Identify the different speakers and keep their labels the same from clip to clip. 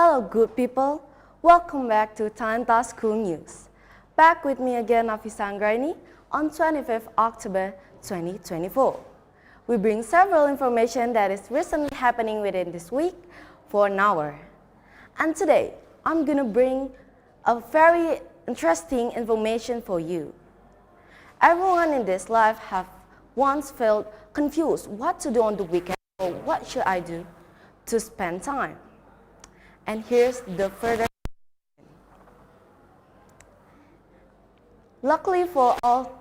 Speaker 1: Hello, good people. Welcome back to Talenta School News. Back with me again, Nafisa Anggraini, on 25th October 2024. We bring several information that is recently happening within this week for an hour. And today, I'm going to bring a very interesting information for you. Everyone in this life have once felt confused what to do on the weekend or what should I do to spend time. And here's the further. Luckily for all,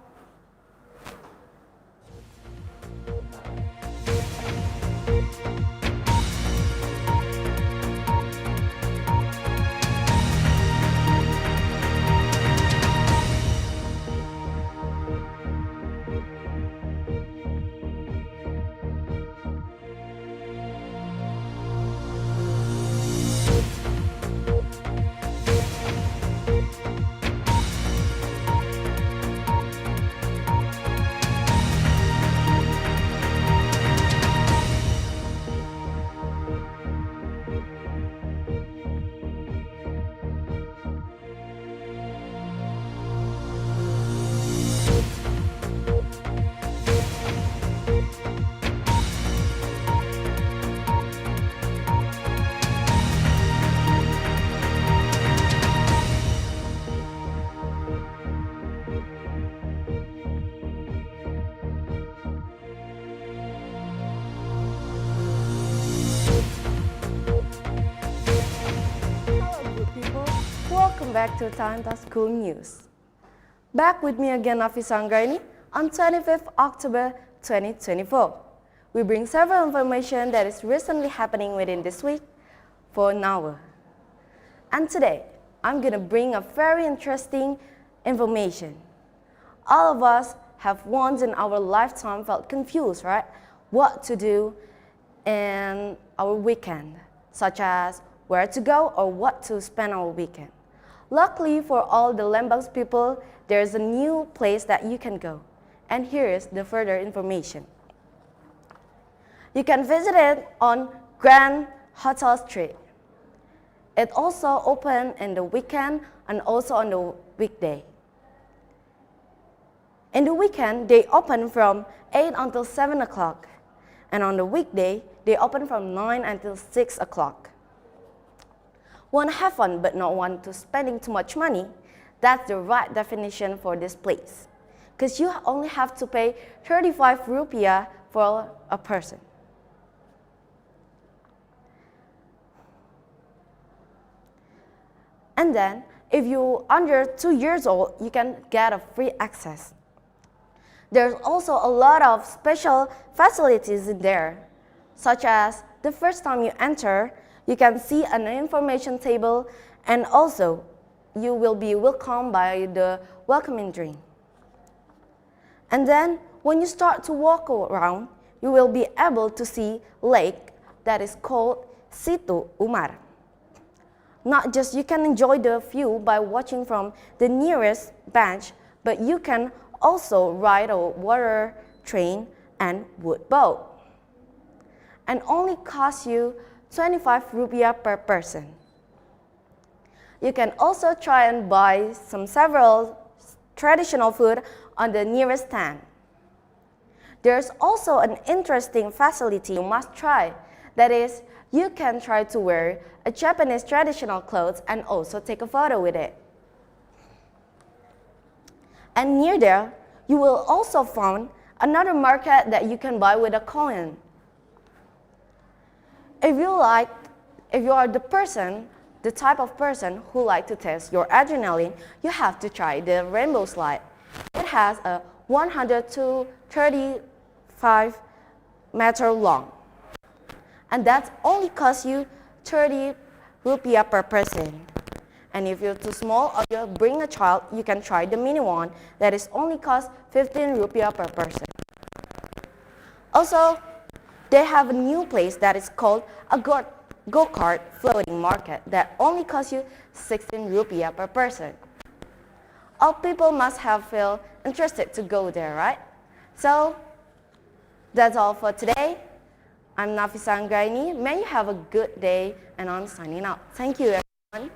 Speaker 1: welcome back to Talenta School News. Back with me again, Nafisa Anggraini, on 25th October 2024. We bring several information that is recently happening within this week for an hour. And today, I'm going to bring a very interesting information. All of us have once in our lifetime felt confused, right? What to do in our weekend, such as where to go or what to spend our weekend. Luckily for all the Lembang people, there's a new place that you can go. And here is the further information. You can visit it on Grand Hotel Street. It also open in the weekend and also on the weekday. In the weekend, they open from 8 until 7 o'clock. And on the weekday, they open from 9 until 6 o'clock. Want to have fun but not want to spending too much money? That's the right definition for this place. Because you only have to pay 35 rupiah for a person. And then, if you're under 2 years old, you can get a free access. There's also a lot of special facilities in there, such as the first time you enter, you can see an information table, and also you will be welcomed by the welcoming drink. And then when you start to walk around, you will be able to see lake that is called Situ Umar. Not just you can enjoy the view by watching from the nearest bench, but you can also ride a water train and wood boat. And only cost you 25 rupiah per person. You can also try and buy several traditional food on the nearest stand. There's also an interesting facility you must try. That is, you can try to wear a Japanese traditional clothes and also take a photo with it. And near there, you will also find another market that you can buy with a coin. If you are the type of person who like to test your adrenaline, you have to try the rainbow slide. It has a 100 to 35 meter long. And that only costs you 30 rupiah per person. And if you're too small or you bring a child, you can try the mini one that is only cost 15 rupiah per person. Also, they have a new place that is called a go-kart floating market that only costs you 16 rupiah per person. All people must have feel interested to go there, right? So that's all for today. I'm Nafisa Anggraini. May you have a good day, and I'm signing out. Thank you, everyone.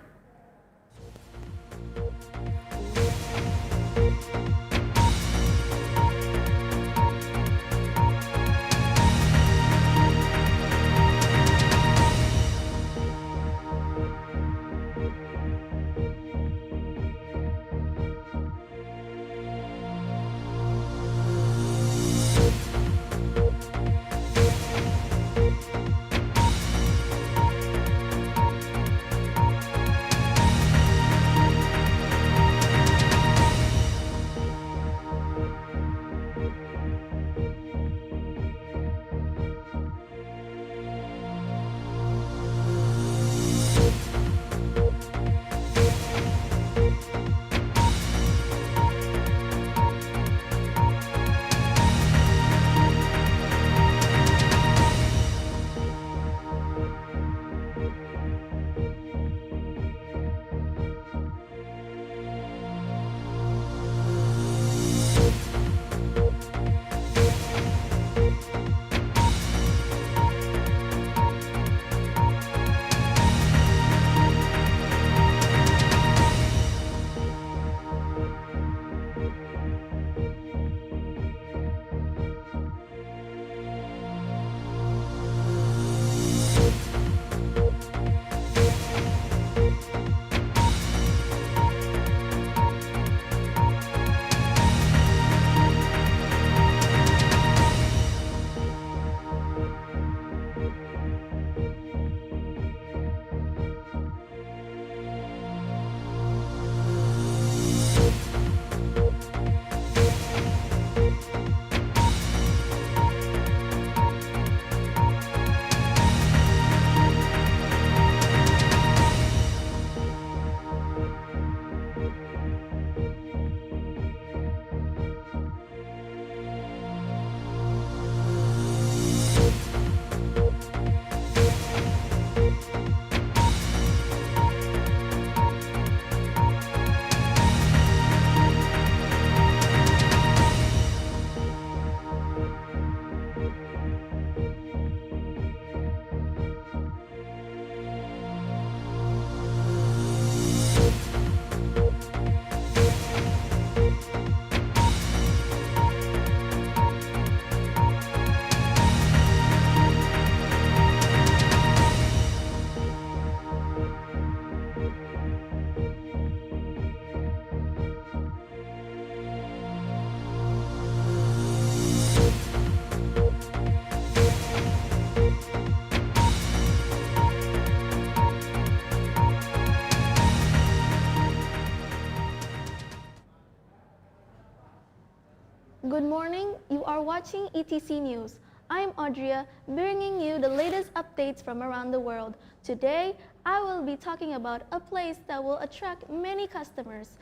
Speaker 2: Good morning, you are watching ETC News. I'm Audria, bringing you the latest updates from around the world. Today, I will be talking about a place that will attract many customers,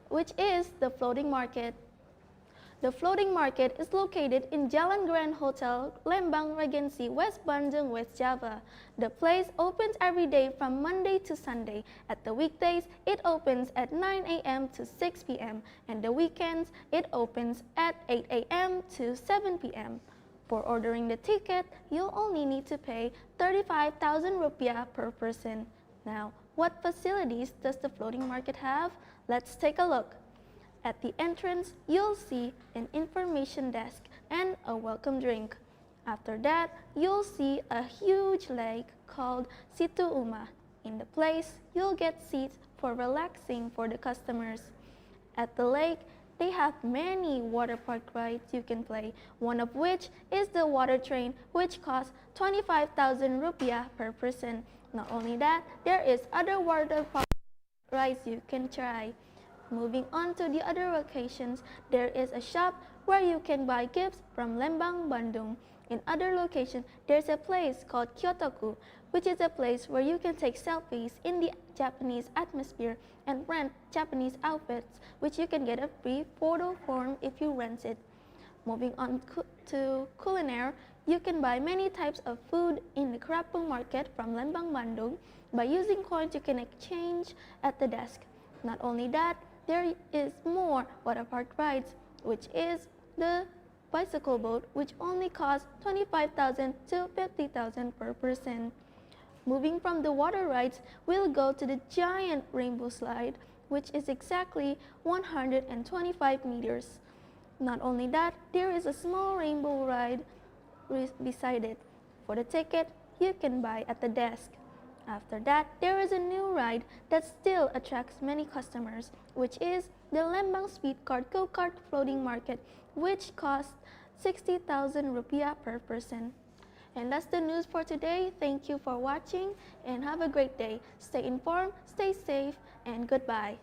Speaker 2: which is the floating market. The floating market is located in Jalan Grand Hotel, Lembang Regency, West Bandung, West Java. The place opens every day from Monday to Sunday. At the weekdays, it opens at 9 a.m. to 6 p.m. and the weekends, it opens at 8 a.m. to 7 p.m. For ordering the ticket, you'll only need to pay 35,000 rupiah per person. Now, what facilities does the floating market have? Let's take a look. At the entrance, you'll see an information desk and a welcome drink. After that, you'll see a huge lake called Situ Uma. In the place, you'll get seats for relaxing for the customers. At the lake, they have many water park rides you can play, one of which is the water train, which costs 25,000 rupiah per person. Not only that, there is other water park rides you can try. Moving on to the other locations, there is a shop where you can buy gifts from Lembang, Bandung. In other locations, there's a place called Kyotoku, which is a place where you can take selfies in the Japanese atmosphere and rent Japanese outfits, which you can get a free photo form if you rent it. Moving on to culinary, you can buy many types of food in the Kerapung market from Lembang, Bandung. By using coins, you can exchange at the desk. Not only that, there is more water park rides, which is the bicycle boat, which only costs 25,000 to 50,000 per person. Moving from the water rides, we'll go to the giant rainbow slide, which is exactly 125 meters. Not only that, there is a small rainbow ride beside it. For the ticket, you can buy at the desk. After that, there is a new ride that still attracts many customers, which is the Lembang Speed Card Go-Kart Floating Market, which costs 60,000 rupiah per person. And that's the news for today. Thank you for watching and have a great day. Stay informed, stay safe, and goodbye.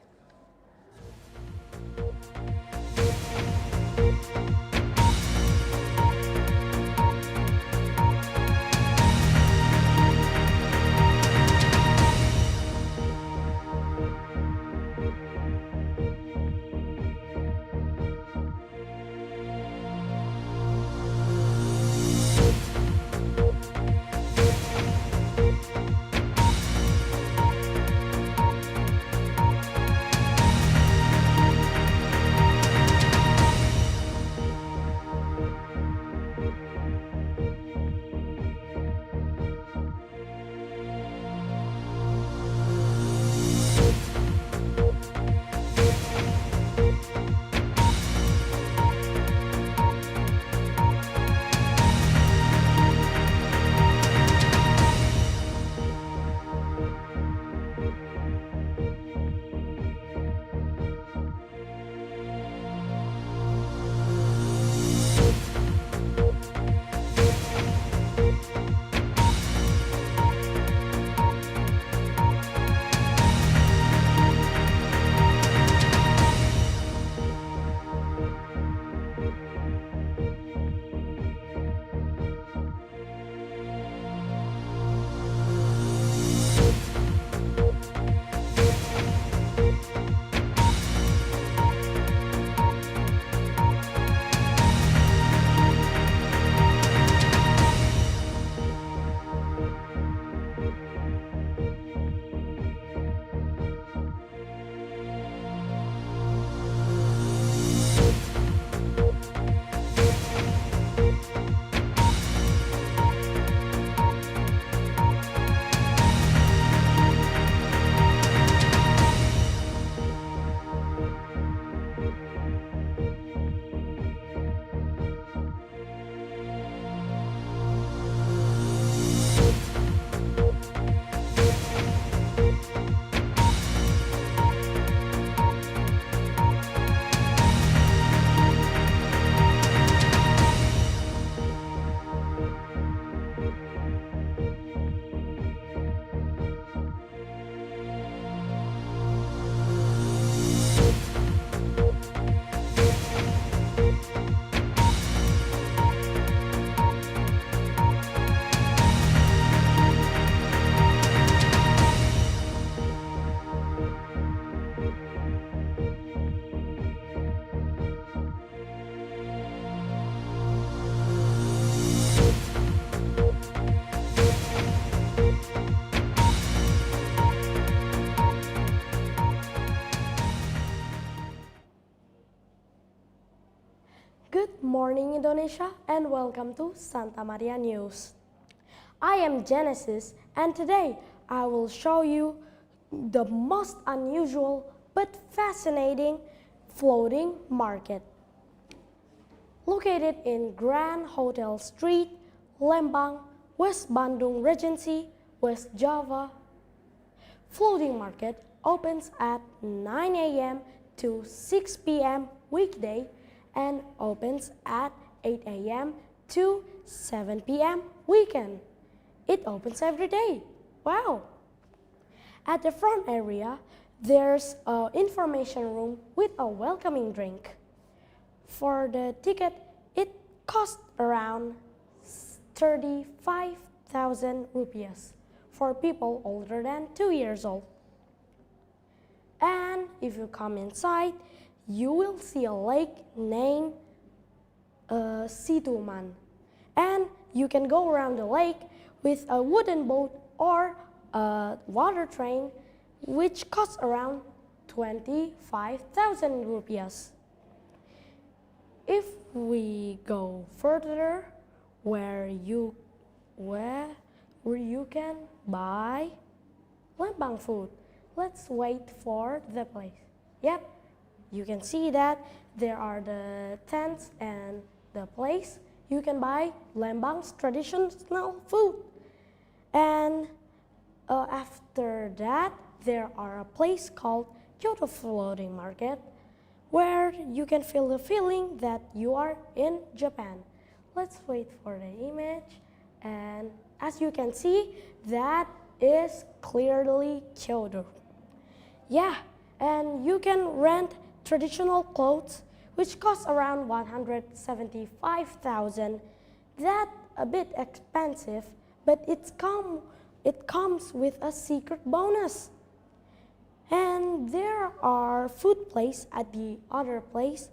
Speaker 3: Good morning, Indonesia, and welcome to Santa Maria News. I am Genesis, and today I will show you the most unusual but fascinating floating market. Located in Grand Hotel Street, Lembang, West Bandung Regency, West Java, floating market opens at 9 a.m. to 6 p.m. weekday and opens at 8 a.m. to 7 p.m. weekend. It opens every day. Wow! At the front area, there's an information room with a welcoming drink. For the ticket, it costs around 35,000 rupiahs for people older than 2 years old. And if you come inside, you will see a lake named Situman. And you can go around the lake with a wooden boat or a water train, which costs around 25,000 rupiahs. If we go further, where you can buy Lembang food. Let's wait for the place. Yep, you can see that there are the tents and the place. You can buy Lembang's traditional food. And after that, there are a place called Kyoto Floating Market, where you can feel the feeling that you are in Japan. Let's wait for the image, and as you can see, that is clearly Kyoto. Yeah, and you can rent traditional clothes which cost around 175,000. That's a bit expensive, but it comes with a secret bonus. And there are food place at the other place,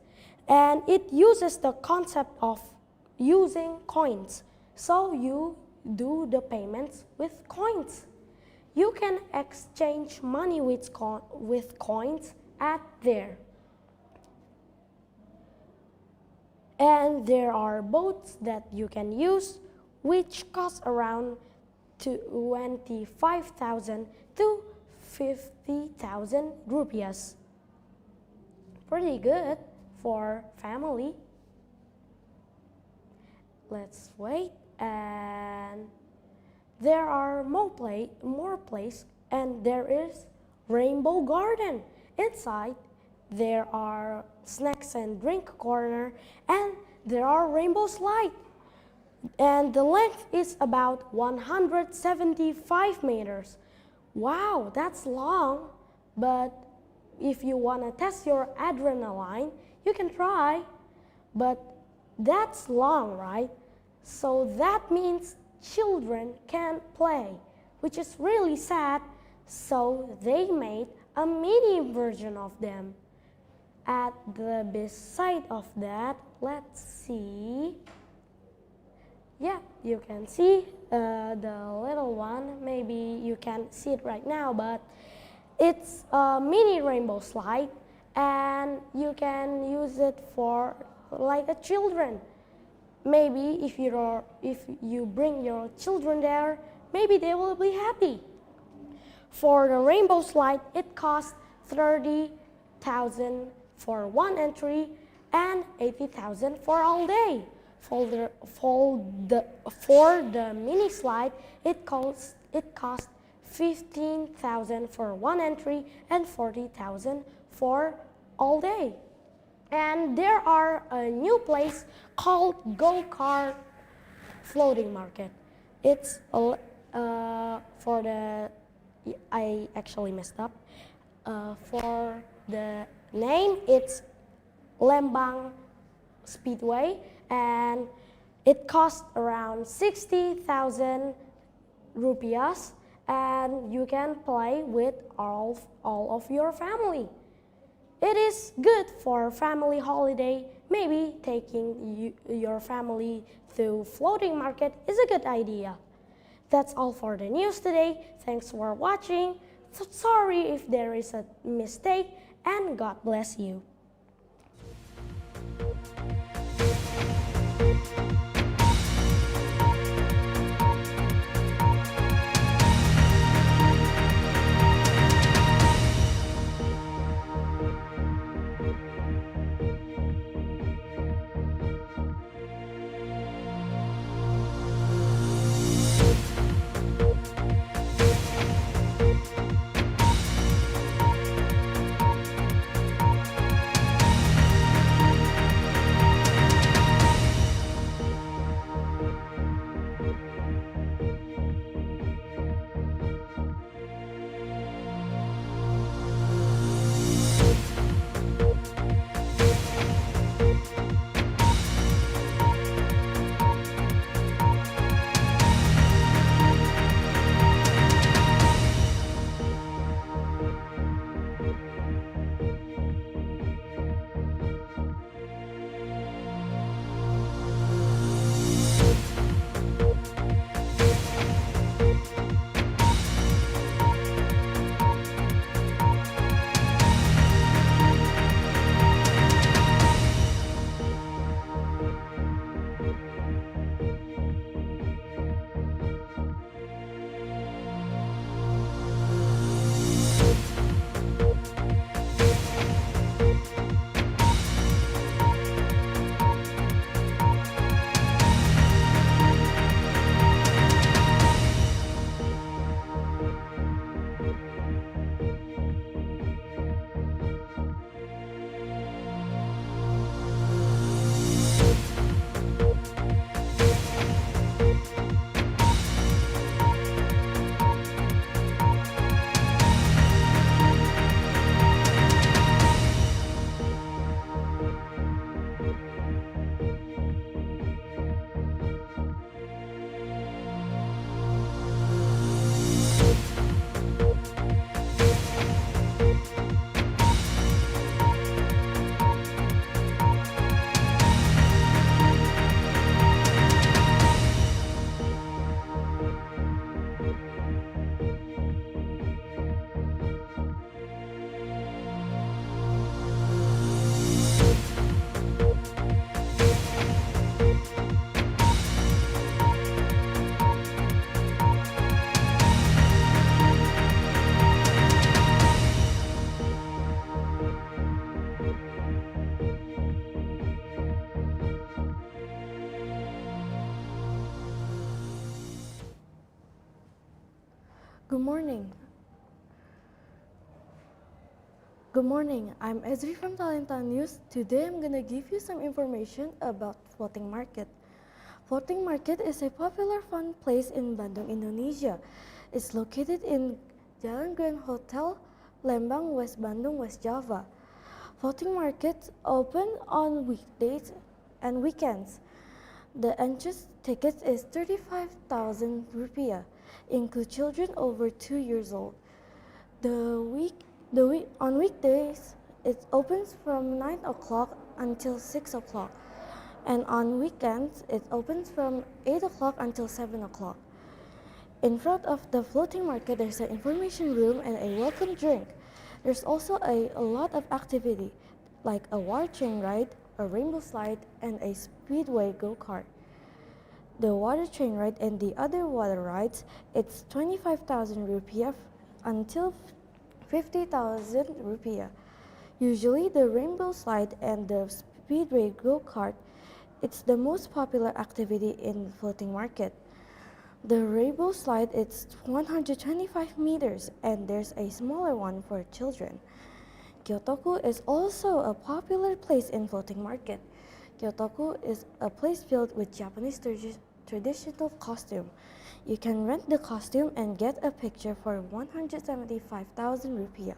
Speaker 3: and it uses the concept of using coins. So you do the payments with coins. You can exchange money with coins at there. And there are boats that you can use which cost around 25,000 to 50,000 rupiahs. Pretty good for family. Let's wait, and there are more place, and there is Rainbow Garden. Inside there are snacks and drink corner, and there are rainbow slide. And the length is about 175 meters. Wow, that's long, but if you want to test your adrenaline, you can try, but that's long, right? So that means children can't play, which is really sad, so they made a mini version of them. At the beside of that, let's see. Yeah, you can see the little one. Maybe you can't see it right now, but it's a mini rainbow slide, and you can use it for like a children. Maybe if you bring your children there, maybe they will be happy. For the rainbow slide, it costs 30,000 for one entry and 80,000 for all day. For the mini slide, it costs 15,000 for one entry and 40,000 for all day. And there are a new place called Go-Kart Floating Market. It's for the, I actually messed up. For the name, it's Lembang Speedway, and it costs around 60,000 rupiahs, and you can play with all of your family. It is good for family holiday. Maybe taking your family to floating market is a good idea. That's all for the news today. Thanks for watching. So sorry if there is a mistake, and God bless you. Good morning. Good morning, I'm Ezri from Talenta News. Today I'm gonna give you some information about Floating Market. Floating Market is a popular fun place in Bandung, Indonesia. It's located in Jalan Grand Hotel, Lembang, West Bandung, West Java. Floating Market open on weekdays and weekends. The entrance ticket is 35,000 rupiah, include children over 2 years old. On weekdays, it opens from 9 o'clock until 6 o'clock, and on weekends, it opens from 8 o'clock until 7 o'clock. In front of the floating market, there's an information room and a welcome drink. There's also a lot of activity, like a water train ride, a rainbow slide, and a speedway go-kart. The water train ride and the other water rides, it's 25,000 rupiah until 50,000 rupiah. Usually the rainbow slide and the speedway go-kart, it's the most popular activity in floating market. The rainbow slide is 125 meters and there's a smaller one for children. Kyotoku is also a popular place in floating market. Kyotoku is a place filled with Japanese traditional costume. You can rent the costume and get a picture for 175,000 rupiah.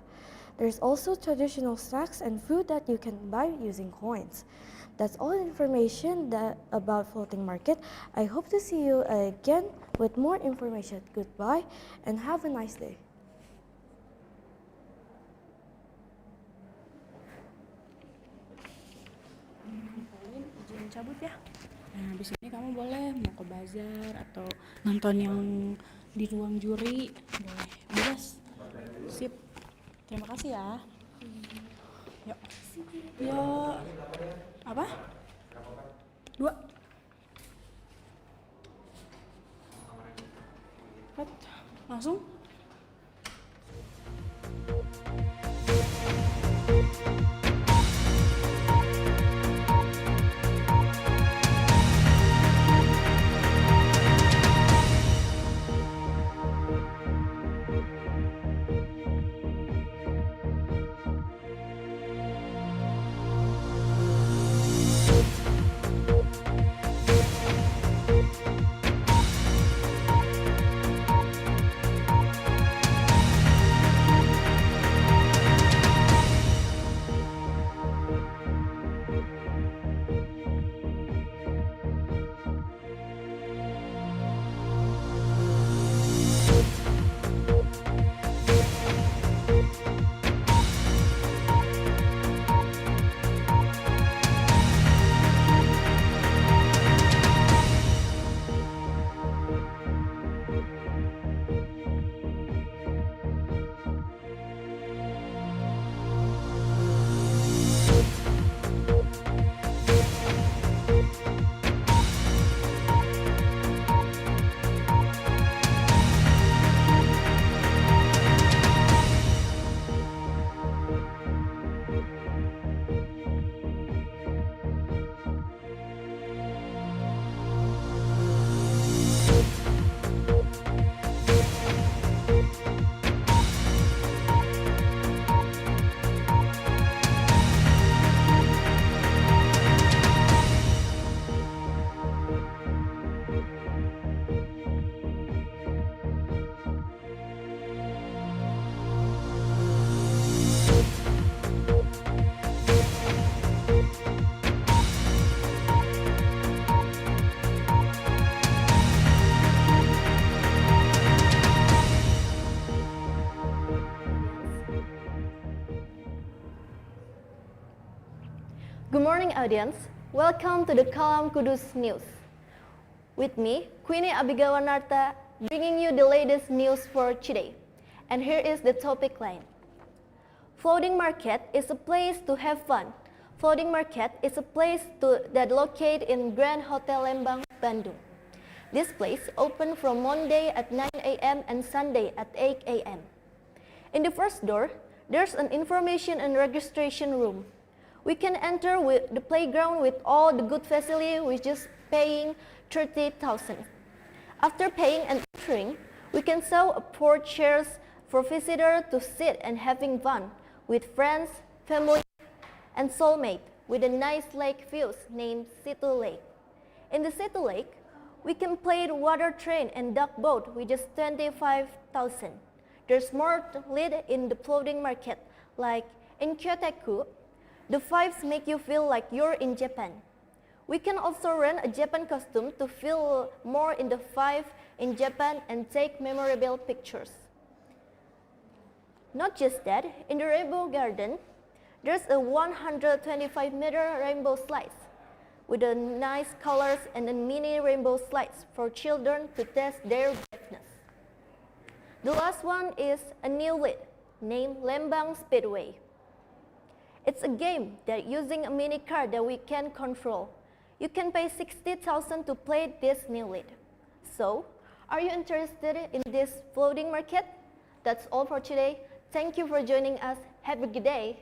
Speaker 3: There's also traditional snacks and food that you can buy using coins. That's all the information about floating market. I hope to see you again with more information. Goodbye and have a nice day.
Speaker 4: Izin cabut ya. Nah, habis ini kamu boleh mau ke bazar atau nonton yang di ruang juri, boleh bebas. Sip. Terima kasih ya. Yuk. Yuk. Apa? 2. Langsung.
Speaker 2: Good morning, audience. Welcome to the Kalam Kudus News. With me, Queenie Abigawanarta, bringing you the latest news for today. And here is the topic line. Floating Market is a place to have fun. Floating Market is a place that located in Grand Hotel Lembang, Bandung. This place open from Monday at 9 a.m. and Sunday at 8 a.m. In the first door, there's an information and registration room. We can enter with the playground with all the good facility with just paying 30,000. After paying and entering,
Speaker 5: We can sell porch chairs for visitors to sit and having fun with friends, family, and soulmate with a nice lake views named Situ Lake. In the Situ Lake, we can play water train and duck boat with just 25,000. There's more to lead in the floating market, like in Kyoteku, the vibes make you feel like you're in Japan. We can also rent a Japan costume to feel more in the vibe in Japan and take memorable pictures. Not just that, in the Rainbow Garden, there's a 125-meter rainbow slides with the nice colors and a mini rainbow slides for children to test their braveness. The last one is a new lead named Lembang Speedway. It's a game that using a mini car that we can control. You can pay 60,000 to play this new lead. So, are you interested in this floating market? That's all for today. Thank you for joining us. Have a good day.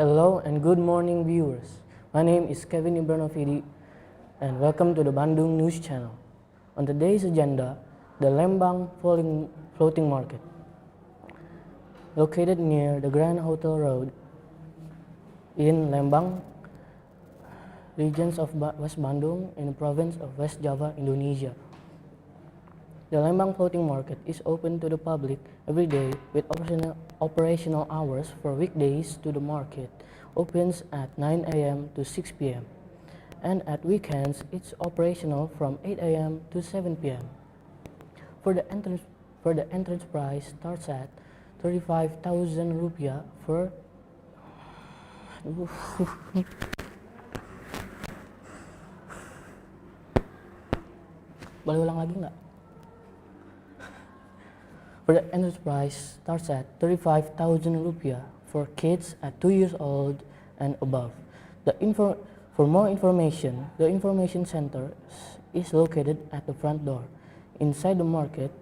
Speaker 6: Hello and good morning viewers. My name is Kevin Ibranovidi and welcome to the Bandung News Channel. On today's agenda, the Lembang Floating Market. Located near the Grand Hotel Road in Lembang, regions of West Bandung in the province of West Java, Indonesia. The Lembang Floating Market is open to the public every day with operational hours for weekdays. To the market opens at 9 a.m. to 6 p.m. and at weekends it's operational from 8 a.m. to 7 p.m. For the entrance price starts at 35,000 rupiah for Boleh ulang lagi nggak? For the entrance price starts at 35,000 rupiah for kids at 2 years old and above. For more information, the information center is located at the front door. Inside the market,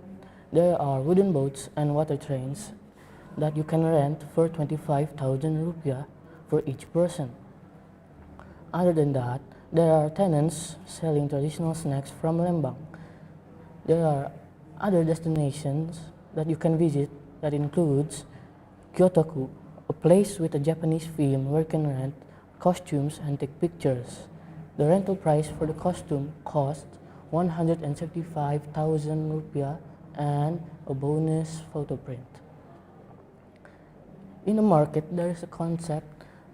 Speaker 6: there are wooden boats and water trains that you can rent for 25,000 rupiah for each person. Other than that, there are tenants selling traditional snacks from Lembang. There are other destinations that you can visit that includes Kyotoku, a place with a Japanese theme where you can rent costumes and take pictures. The rental price for the costume costs 175,000 rupiah and a bonus photo print. In the market, there is a concept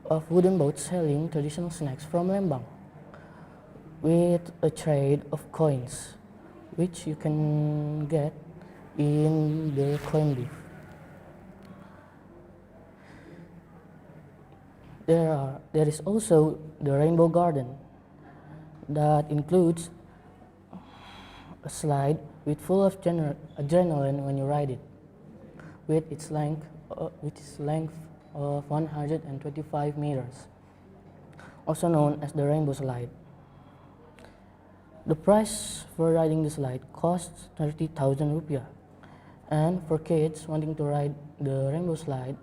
Speaker 6: of wooden boats selling traditional snacks from Lembang with a trade of coins, which you can get in the coin booth. There is also the Rainbow Garden that includes a slide with full of adrenaline when you ride it, with its length of 125 meters, also known as the Rainbow Slide. The price for riding the slide costs 30,000 rupiah, and for kids wanting to ride the Rainbow Slide,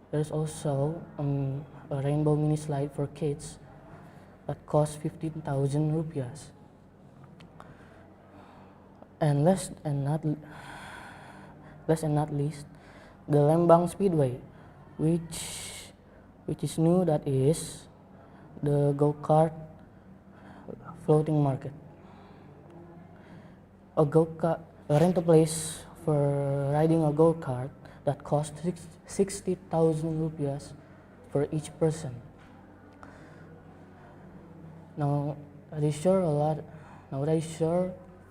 Speaker 6: there's also a Rainbow Mini Slide for kids that costs 15,000 rupiahs. And last and not least, the Lembang Speedway, which is new, that is the go-kart floating market. A rental place for riding a go-kart that costs 60,000 rupiahs for each person. Now that is sure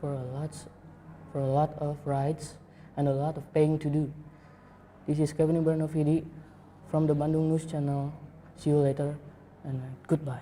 Speaker 6: for a lot of rides and a lot of paying to do. This is Kevin Ibranovidi from the Bandung News Channel. See you later and goodbye.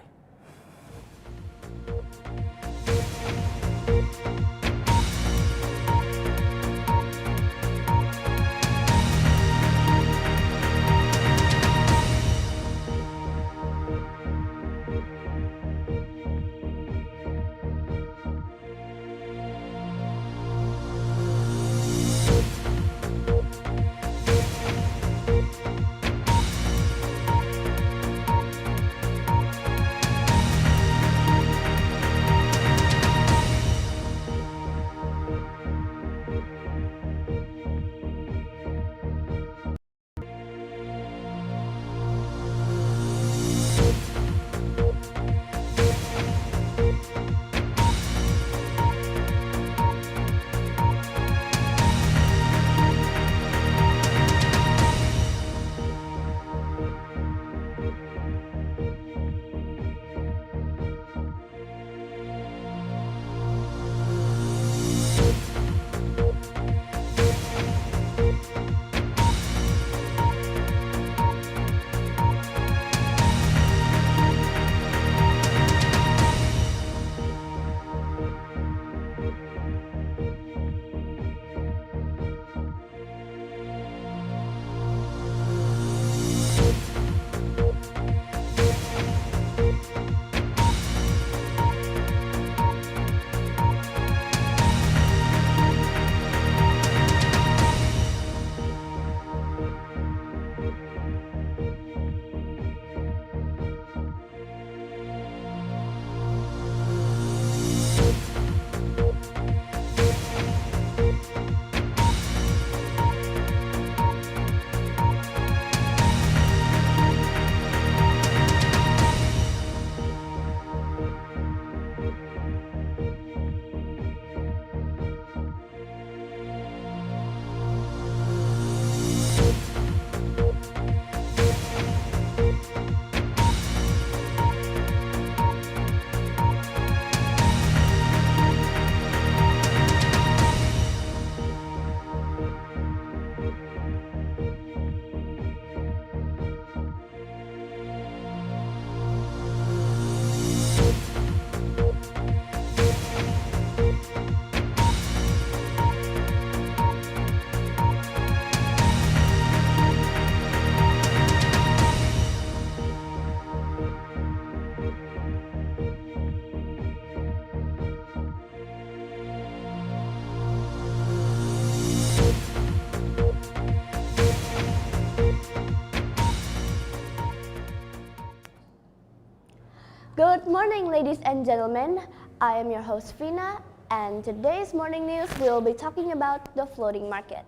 Speaker 1: Good morning, ladies and gentlemen. I am your host, Fina, and today's morning news we'll be talking about the floating market.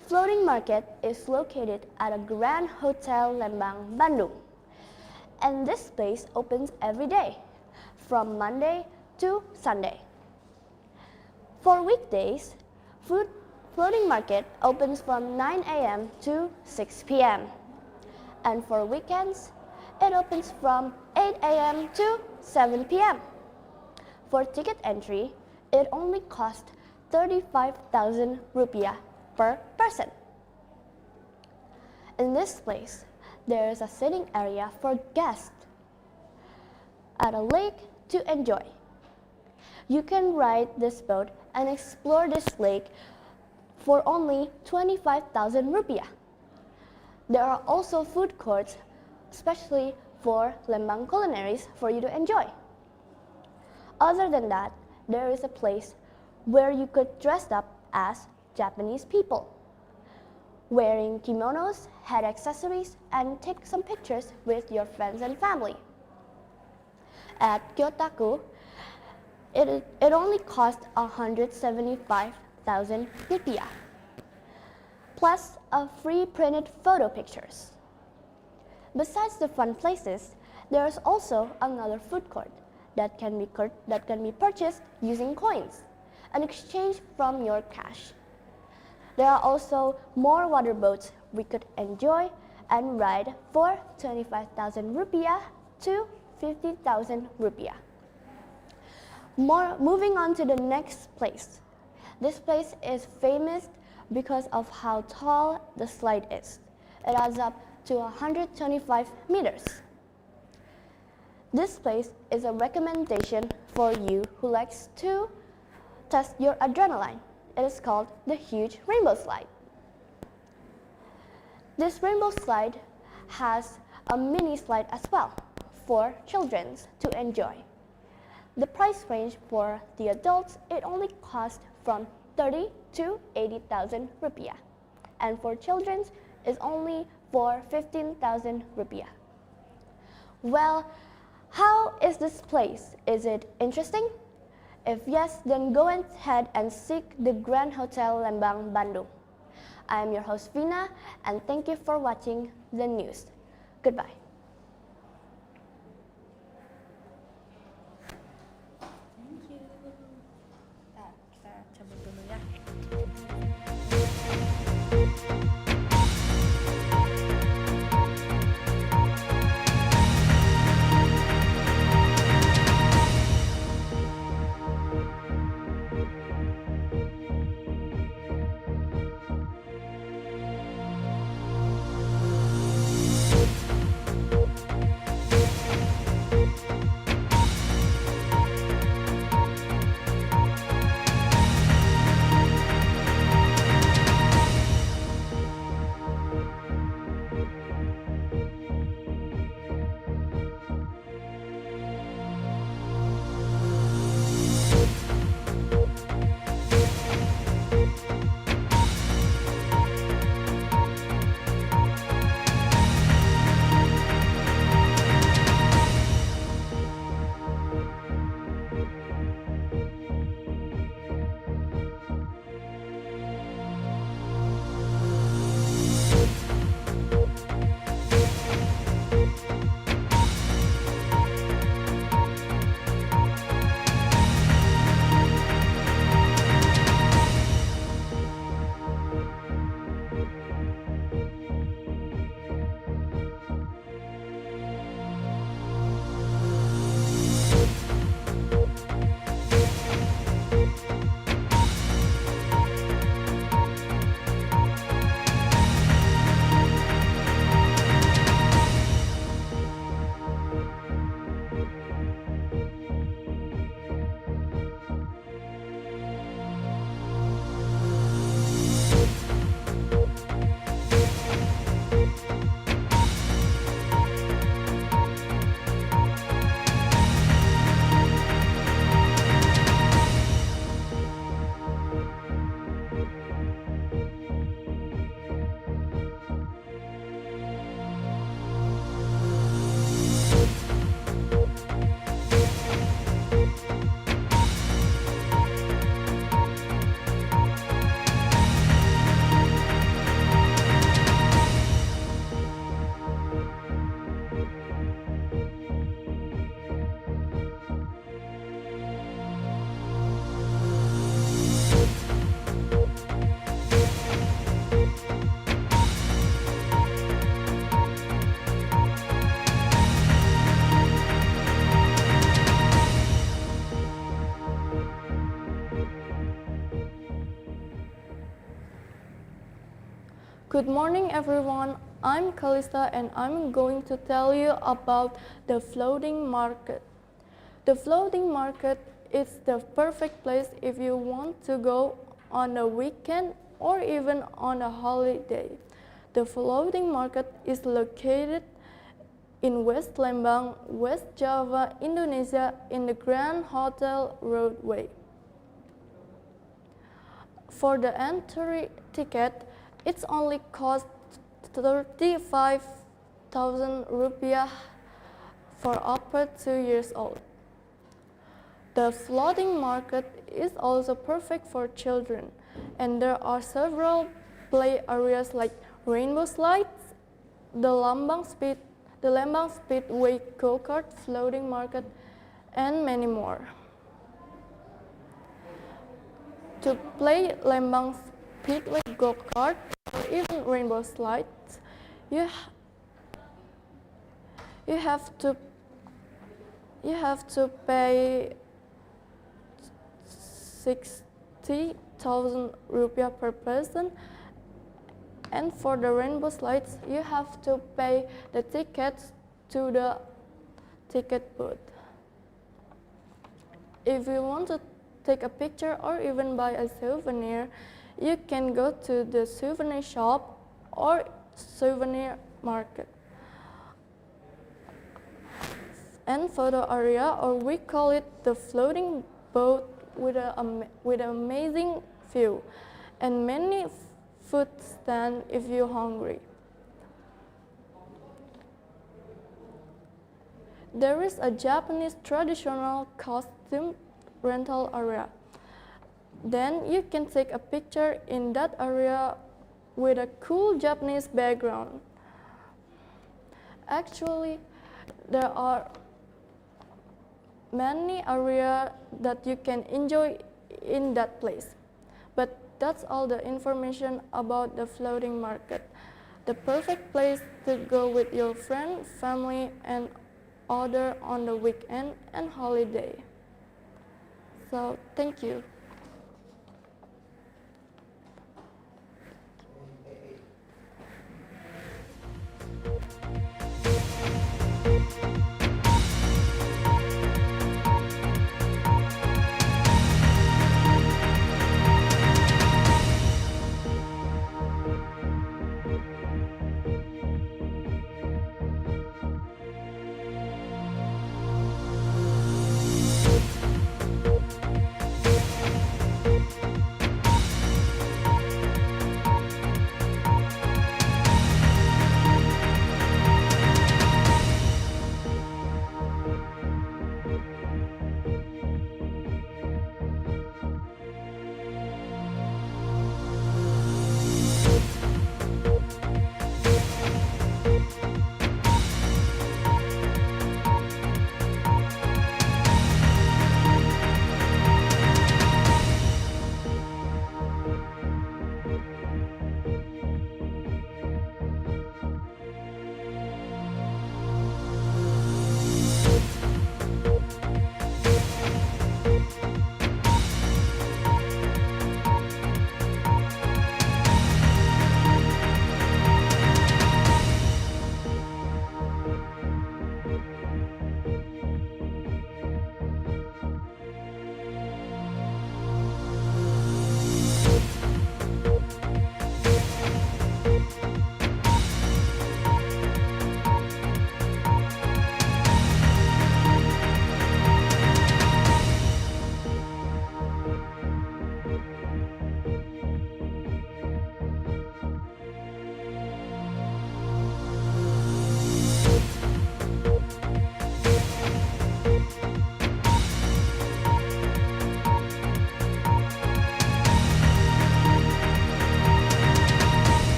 Speaker 1: Floating market is located at a Grand Hotel Lembang, Bandung. And this place opens every day, from Monday to Sunday. For weekdays, floating market opens from 9 a.m. to 6 p.m. And for weekends, it opens from 8 a.m. to 7 p.m. For ticket entry, it only costs 35,000 rupiah per person. In this place, there is a sitting area for guests at a lake to enjoy. You can ride this boat and explore this lake for only 25,000 rupiah. There are also food courts, especially for Lembang culinaries for you to enjoy. Other than that, there is a place where you could dress up as Japanese people, wearing kimonos, head accessories, and take some pictures with your friends and family. At Kyotaku, it only costs 175,000 rupiah, plus a free printed photo pictures. Besides the fun places, there is also another food court that can be purchased using coins and exchanged from your cash. There are also more water boats we could enjoy and ride for 25,000 rupiah to 50,000 rupiah. Moving on to the next place. This place is famous because of how tall the slide is. It adds up to 125 meters. This place is a recommendation for you who likes to test your adrenaline. It is called the Huge Rainbow Slide. This rainbow slide has a mini slide as well for children to enjoy. The price range for the adults, it only costs from 30 to 80,000 rupiah. And for children, is only for 15,000 rupiah. Well, how is this place? Is it interesting? If yes, then go ahead and seek the Grand Hotel Lembang, Bandung. I am your host, Vina, and thank you for watching the news. Goodbye.
Speaker 4: Kita cabut dulu ya.
Speaker 7: Good morning everyone, I'm Kalista and I'm going to tell you about the floating market. The floating market is the perfect place if you want to go on a weekend or even on a holiday. The floating market is located in West Lembang, West Java, Indonesia in the Grand Hotel Roadway. For the entry ticket, it's only cost 35,000 rupiah for up to 2 years old. The floating market is also perfect for children, and there are several play areas like rainbow slides, the Lembang Speedway go-kart floating market, and many more. To play Lembang Speedway go-kart or even rainbow slides, you have to pay 60,000 rupiah per person, and for the rainbow slides you have to pay the tickets to the ticket booth. If you want to take a picture or even buy a souvenir, you can go to the souvenir shop or souvenir market. And photo area, or we call it the floating boat with an amazing view and many food stand if you're hungry. There is a Japanese traditional costume rental area. Then you can take a picture in that area with a cool Japanese background. Actually, there are many areas that you can enjoy in that place. But that's all the information about the floating market. The perfect place to go with your friend, family, and other on the weekend and holiday. So, thank you.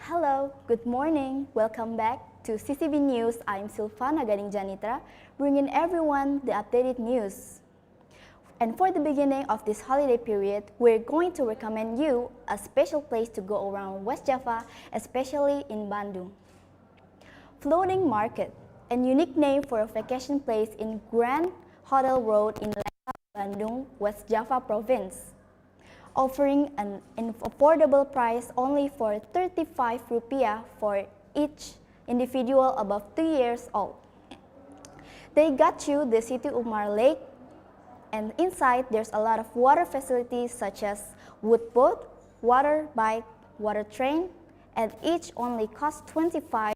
Speaker 1: Hello, good morning. Welcome back to CCB News. I'm Silvana Gading Janitra, bringing everyone the updated news. And for the beginning of this holiday period, we're going to recommend you a special place to go around West Java, especially in Bandung. Floating Market, a unique name for a vacation place in Grand Hotel Road in Lembang, Bandung, West Java Province, offering an affordable price only for 35 rupiah for each individual above 2 years old. They got you the Siti Umar Lake, and inside there's a lot of water facilities such as wood boat, water bike, water train, and each only costs 25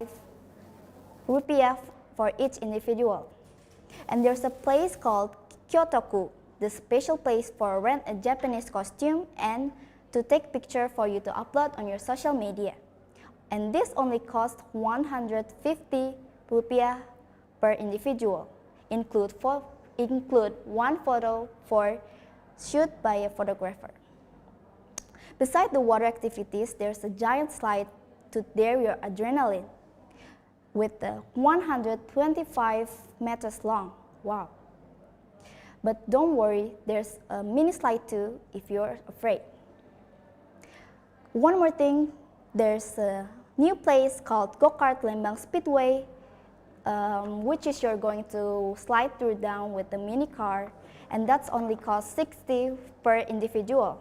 Speaker 1: rupiah for each individual. And there's a place called Kyotoku, the special place for rent a Japanese costume and to take picture for you to upload on your social media. And this only costs 150 rupiah per individual, include one photo for shoot by a photographer. Beside the water activities, there's a giant slide to dare your adrenaline with 125 meters long. Wow. But don't worry, there's a mini slide too if you're afraid. One more thing, there's a new place called Go-Kart Lembang Speedway, which is you're going to slide through down with the mini car, and that's only cost 60 per individual.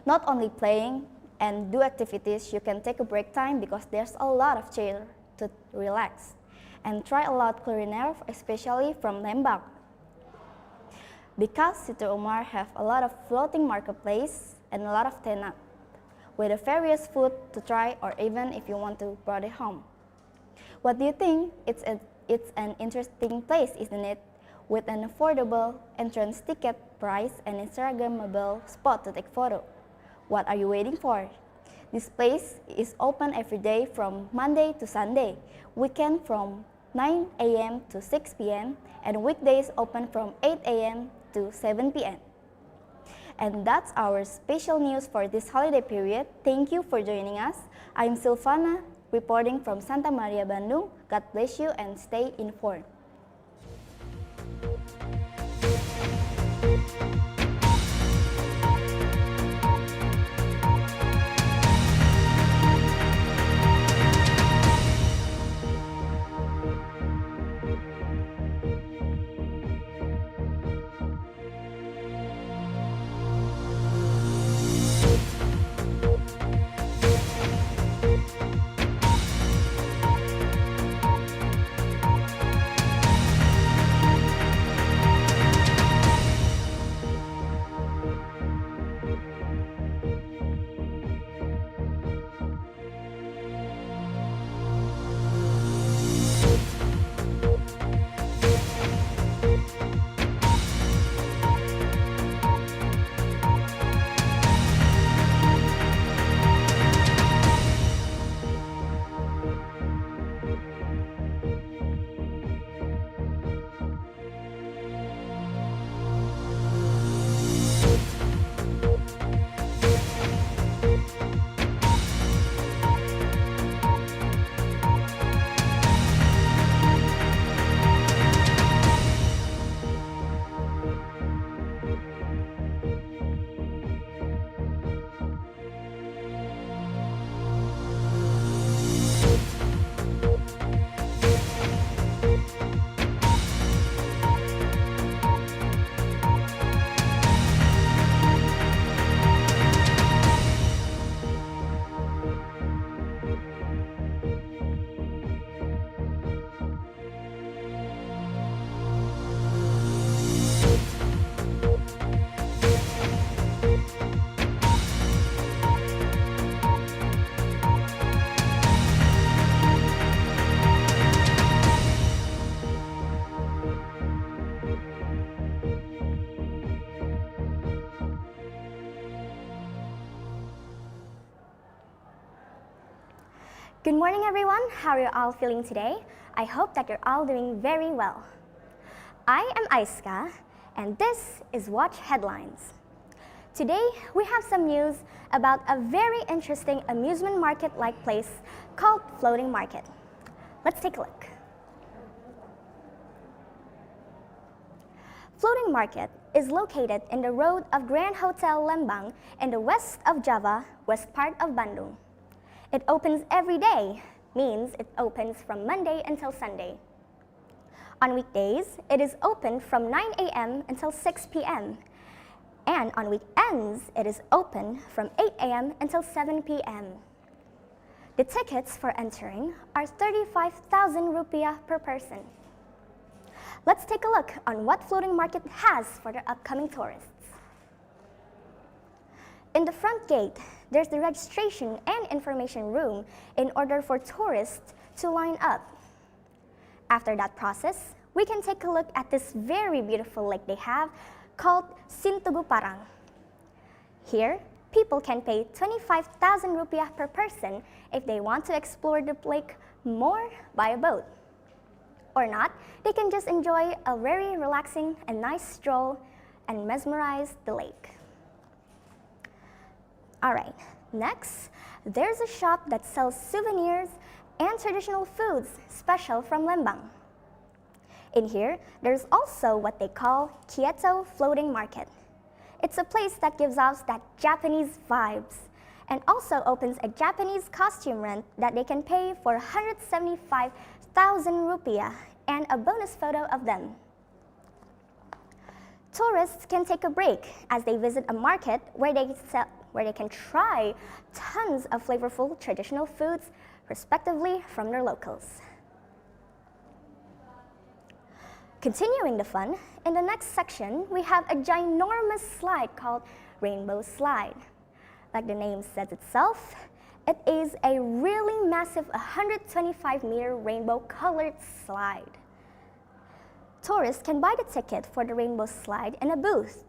Speaker 1: Not only playing and do activities, you can take a break time because there's a lot of chair to relax and try a lot culinary, especially from Lembang. Because Siti Umar have a lot of floating marketplace and a lot of tenant with various food to try, or even if you want to bring it home. What do you think? It's an interesting place, isn't it? With an affordable entrance ticket price and Instagrammable spot to take photo. What are you waiting for? This place is open every day from Monday to Sunday, weekend from 9 a.m. to 6 p.m. and weekdays open from 8 a.m. to 7 p.m. And that's our special news for this holiday period. Thank you for joining us. I'm Silvana, reporting from Santa Maria, Bandung. God bless you and stay informed.
Speaker 8: Good morning, everyone. How are you all feeling today? I hope that you're all doing very well. I am Aiska, and this is Watch Headlines. Today, we have some news about a very interesting amusement market-like place called Floating Market. Let's take a look. Floating Market is located in the road of Grand Hotel Lembang in the west of Java, west part of Bandung. It opens every day, means it opens from Monday until Sunday. On weekdays, it is open from 9 a.m. until 6 p.m. And on weekends, it is open from 8 a.m. until 7 p.m. The tickets for entering are 35,000 rupiah per person. Let's take a look on what Floating Market has for the upcoming tourists. In the front gate, there's the registration and information room in order for tourists to line up. After that process, we can take a look at this very beautiful lake they have called Sintugu Parang. Here, people can pay 25,000 rupiah per person if they want to explore the lake more by a boat. Or not, they can just enjoy a very relaxing and nice stroll and mesmerize the lake. Alright, next, there's a shop that sells souvenirs and traditional foods special from Lembang. In here, there's also what they call Kieto Floating Market. It's a place that gives off that Japanese vibes and also opens a Japanese costume rent that they can pay for 175,000 rupiah and a bonus photo of them. Tourists can take a break as they visit a market where they can try tons of flavorful traditional foods, respectively from their locals. Continuing the fun, in the next section, we have a ginormous slide called Rainbow Slide. Like the name says itself, it is a really massive 125-meter rainbow-colored slide. Tourists can buy the ticket for the Rainbow Slide in a booth.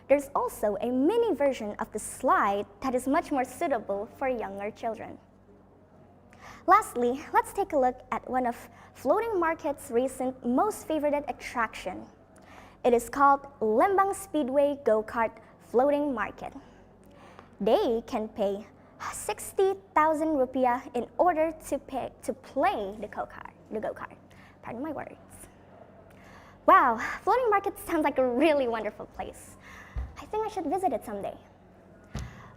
Speaker 8: There's also a mini version of the slide that is much more suitable for younger children. Lastly, let's take a look at one of Floating Market's recent most favorited attraction. It is called Lembang Speedway Go-Kart Floating Market. They can pay 60,000 rupiah in order to play the go-kart. Pardon my words. Wow, Floating Market sounds like a really wonderful place. I think I should visit it someday.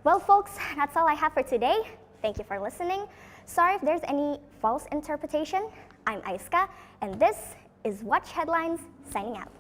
Speaker 8: Well, folks, that's all I have for today. Thank you for listening. Sorry if there's any false interpretation. I'm Aiska, and this is Watch Headlines, signing out.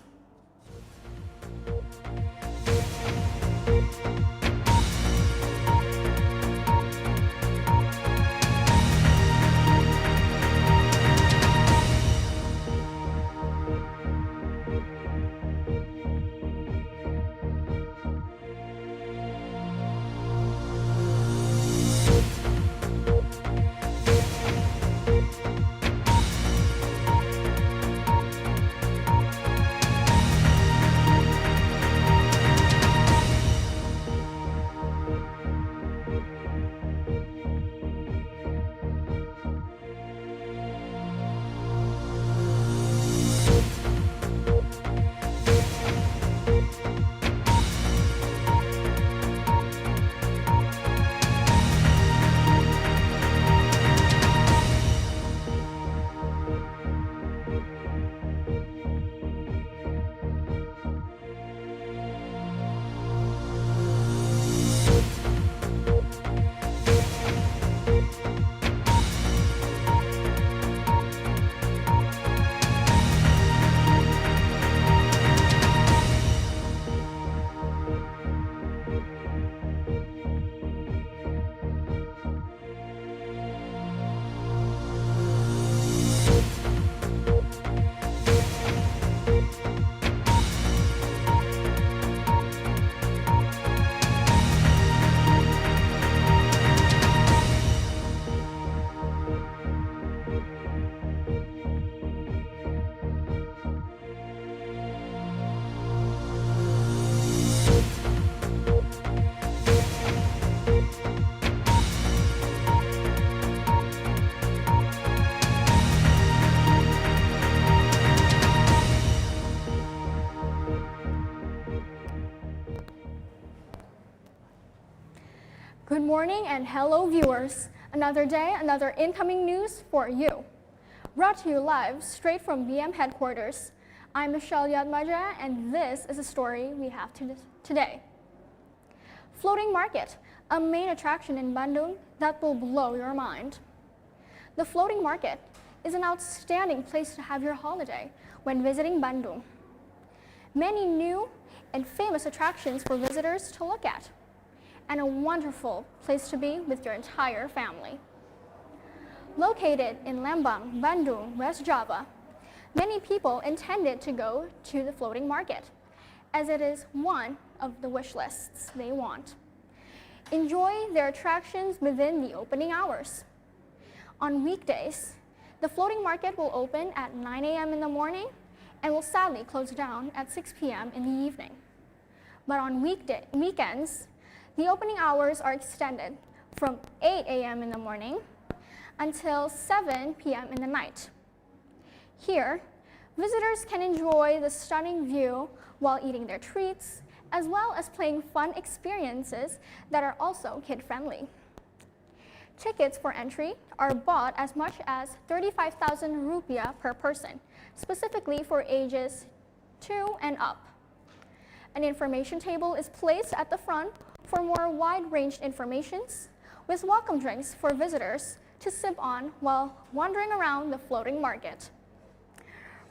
Speaker 2: Good morning and hello viewers. Another day, another incoming news for you. Brought to you live straight from BM headquarters.
Speaker 9: I'm Michelle Yadmaja, and this is a story we have today. Floating Market, a main attraction in Bandung that will blow your mind. The Floating Market is an outstanding place to have your holiday when visiting Bandung. Many new and famous attractions for visitors to look at, and a wonderful place to be with your entire family. Located in Lembang, Bandung, West Java, many people intended to go to the Floating Market, as it is one of the wish lists they want. Enjoy their attractions within the opening hours. On weekdays, the Floating Market will open at 9 a.m. in the morning and will sadly close down at 6 p.m. in the evening. But on weekends, the opening hours are extended from 8 a.m. in the morning until 7 p.m. in the night. Here, visitors can enjoy the stunning view while eating their treats, as well as playing fun experiences that are also kid-friendly. Tickets for entry are bought as much as 35,000 rupiah per person, specifically for ages 2 and up. An information table is placed at the front for more wide-ranged informations, with welcome drinks for visitors to sip on while wandering around the Floating Market.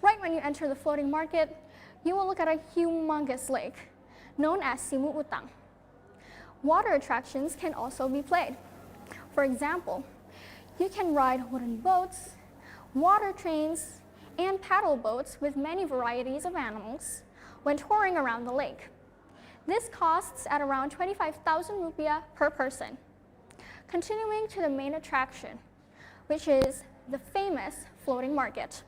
Speaker 9: Right when you enter the Floating Market, you will look at a humongous lake known as Simu Utang. Water attractions can also be played. For example, you can ride wooden boats, water trains, and paddle boats with many varieties of animals when touring around the lake. This costs at around 25,000 rupiah per person. Continuing to the main attraction, which is the famous Floating Market.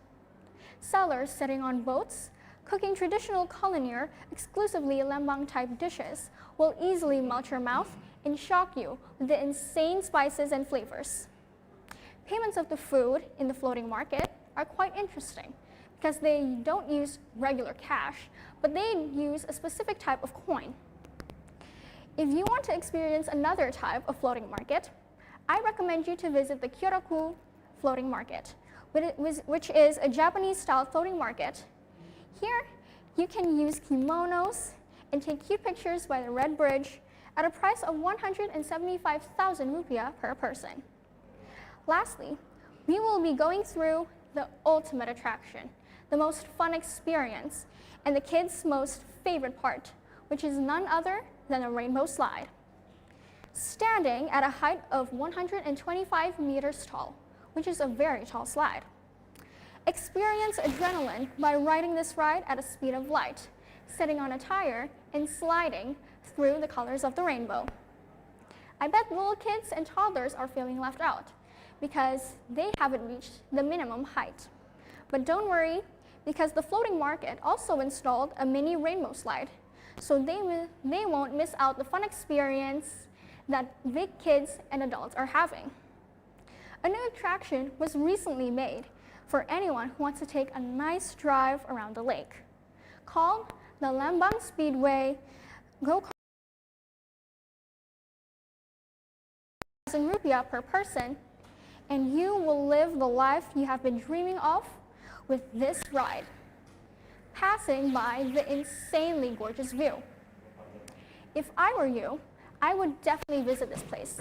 Speaker 9: Sellers sitting on boats, cooking traditional culinary, exclusively Lembang-type dishes, will easily melt your mouth and shock you with the insane spices and flavors. Payments of the food in the Floating Market are quite interesting because they don't use regular cash, but they use a specific type of coin. If you want to experience another type of Floating Market, I recommend you to visit the Kyoraku Floating Market, which is a Japanese-style floating market. Here, you can use kimonos and take cute pictures by the Red Bridge at a price of 175,000 rupiah per person. Lastly, we will be going through the ultimate attraction, the most fun experience, and the kids' most favorite part, which is none other than a rainbow slide. Standing at a height of 125 meters tall, which is a very tall slide. Experience adrenaline by riding this ride at a speed of light, sitting on a tire and sliding through the colors of the rainbow. I bet little kids and toddlers are feeling left out because they haven't reached the minimum height. But don't worry, because the Floating Market also installed a mini rainbow slide, so they won't miss out the fun experience that big kids and adults are having. A new attraction was recently made for anyone who wants to take a nice drive around the lake, called the Lembang Speedway Go-Kart. Rupiah per person, and you will live the life you have been dreaming of with this ride, passing by the insanely gorgeous view. If I were you, I would definitely visit this place.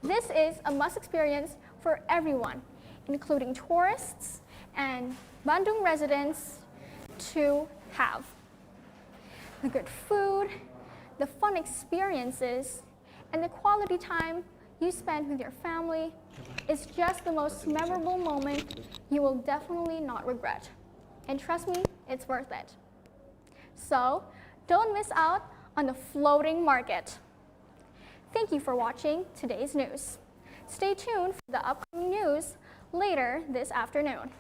Speaker 9: This is a must experience for everyone, including tourists and Bandung residents, to have. The good food, the fun experiences, and the quality time you spend with your family is just the most memorable moment you will definitely not regret. And trust me, it's worth it. So, don't miss out on the Floating Market. Thank you for watching today's news. Stay tuned for the upcoming news later this afternoon.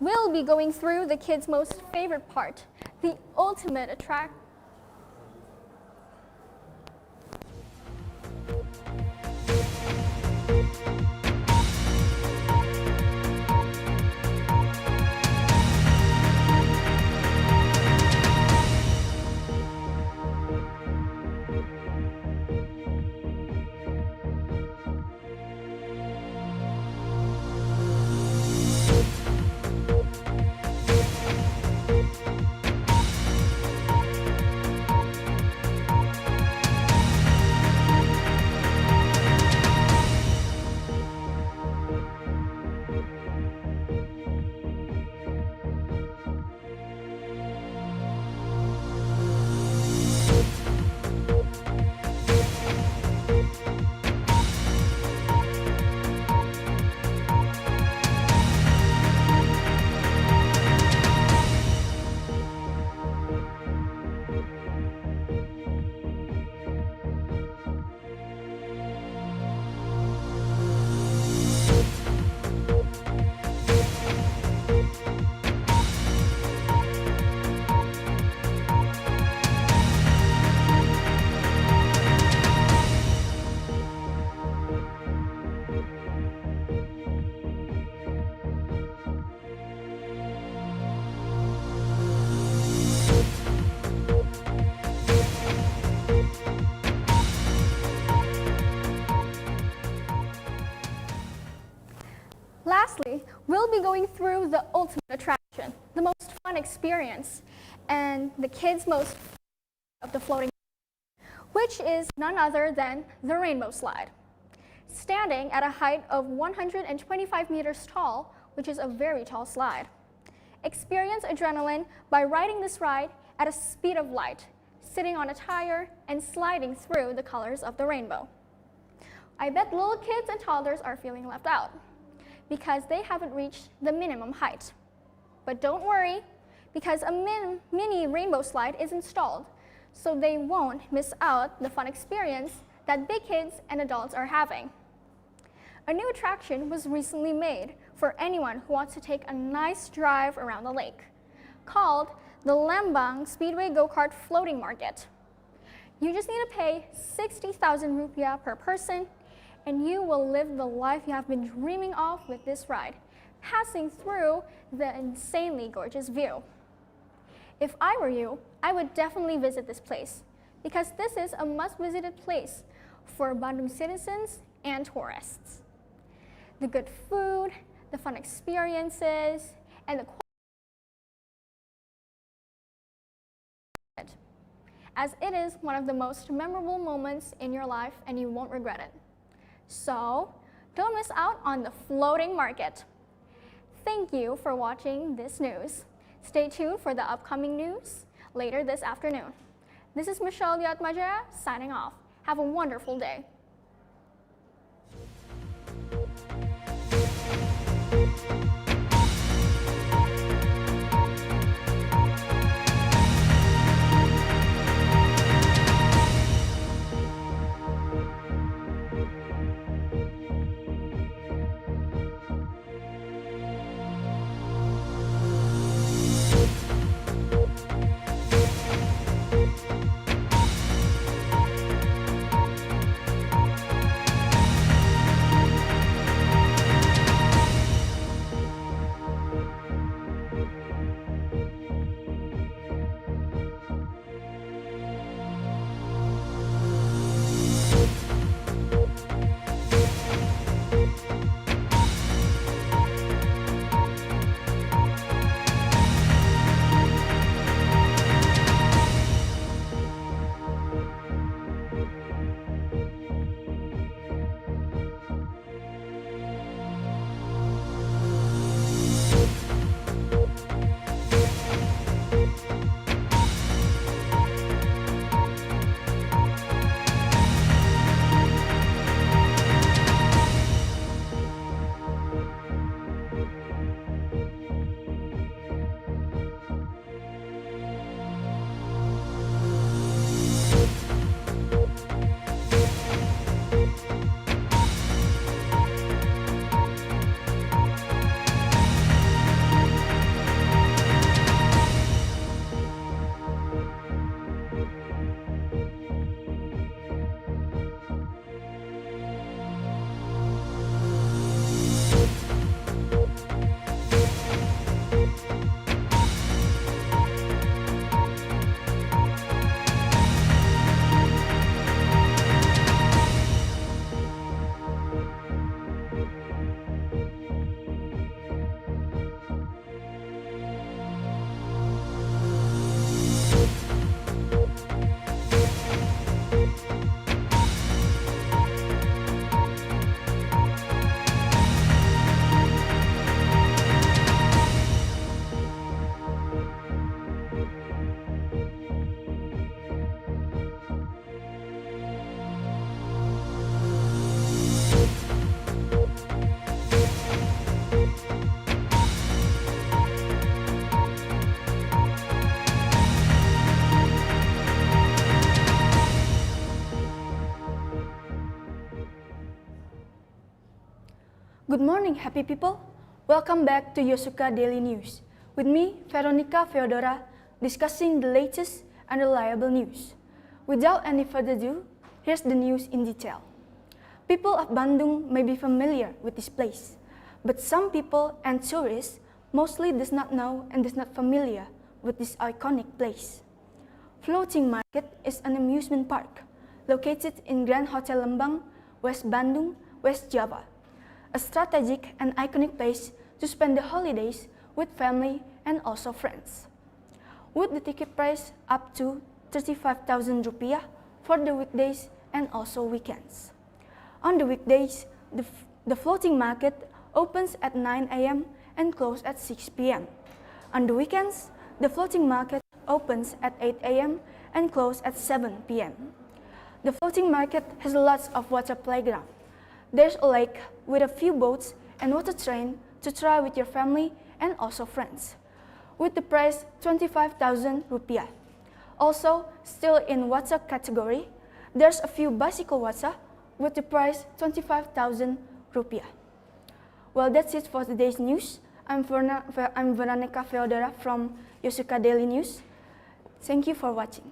Speaker 9: we'll be going through the kids' most favorite part, the ultimate attraction. Lastly, we'll be going through the ultimate attraction, the most fun experience, and the kids' most of the floating, which is none other than the rainbow slide. Standing at a height of 125 meters tall, which is a very tall slide. Experience adrenaline by riding this ride at a speed of light, sitting on a tire and sliding through the colors of the rainbow. I bet little kids and toddlers are feeling left out because they haven't reached the minimum height. But don't worry, because a mini rainbow slide is installed, so they won't miss out the fun experience that big kids and adults are having. A new attraction was recently made for anyone who wants to take a nice drive around the lake, called the Lembang Speedway Go-Kart Floating Market. You just need to pay 60,000 rupiah per person, and you will live the life you have been dreaming of with this ride, passing through the insanely gorgeous view. If I were you, I would definitely visit this place, because this is a must-visited place for Bandung citizens and tourists. The good food, the fun experiences, and the as it is one of the most memorable moments in your life and you won't regret it. So, don't miss out on the floating market. Thank you for watching this news. Stay tuned for the upcoming news later this afternoon. This is Michelle Yatmajaya signing off. Have a wonderful day.
Speaker 10: Good morning, happy people. Welcome back to Yosuka Daily News. With me, Veronica Feodora, discussing the latest and reliable news. Without any further ado, here's the news in detail. People of Bandung may be familiar with this place, but some people and tourists mostly does not know and is not familiar with this iconic place. Floating Market is an amusement park located in Grand Hotel Lembang, West Bandung, West Java, a strategic and iconic place to spend the holidays with family and also friends. With the ticket price up to 35,000 rupiah for the weekdays and also weekends. On the weekdays, the floating market opens at 9 a.m. and closes at 6 p.m. On the weekends, the floating market opens at 8 a.m. and closes at 7 p.m. The floating market has lots of water playground. There's a lake with a few boats and water train to try with your family and also friends, with the price 25,000 rupiah. Also, still in water category, there's a few bicycle water with the price 25,000 rupiah. Well, that's it for today's news. I'm Veronica Feodora from Yosuka Daily News. Thank you for watching.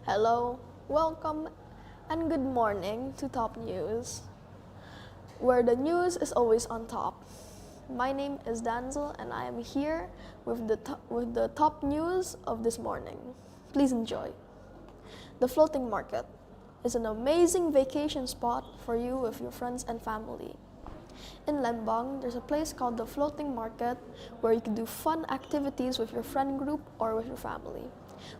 Speaker 7: Hello, welcome, and good morning to Top News, where the news is always on top. My name is Danzel, and I am here with the top news of this morning. Please enjoy. The Floating Market is an amazing vacation spot for you with your friends and family. In Lembang, there's a place called the Floating Market where you can do fun activities with your friend group or with your family.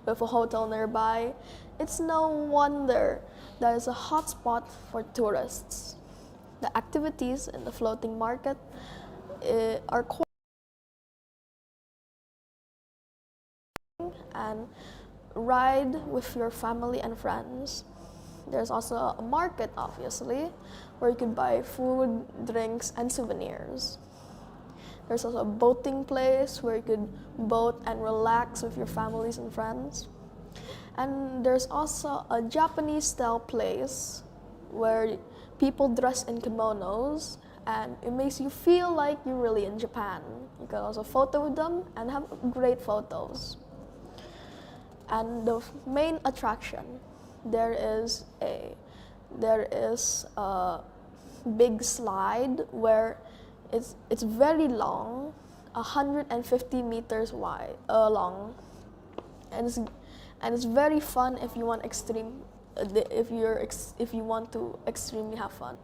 Speaker 7: With a hotel nearby, it's no wonder that it's a hot spot for tourists. The activities in the Floating Market are quite and ride with your family and friends. There's also a market, obviously, where you could buy food, drinks, and souvenirs. There's also a boating place where you could boat and relax with your families and friends. And there's also a Japanese style place where people dress in kimonos and it makes you feel like you're really in Japan. You can also photo with them and have great photos. And the main attraction, there is a big slide where it's very long, 150 meters wide, long, and it's very fun if you want if you want to extremely have fun.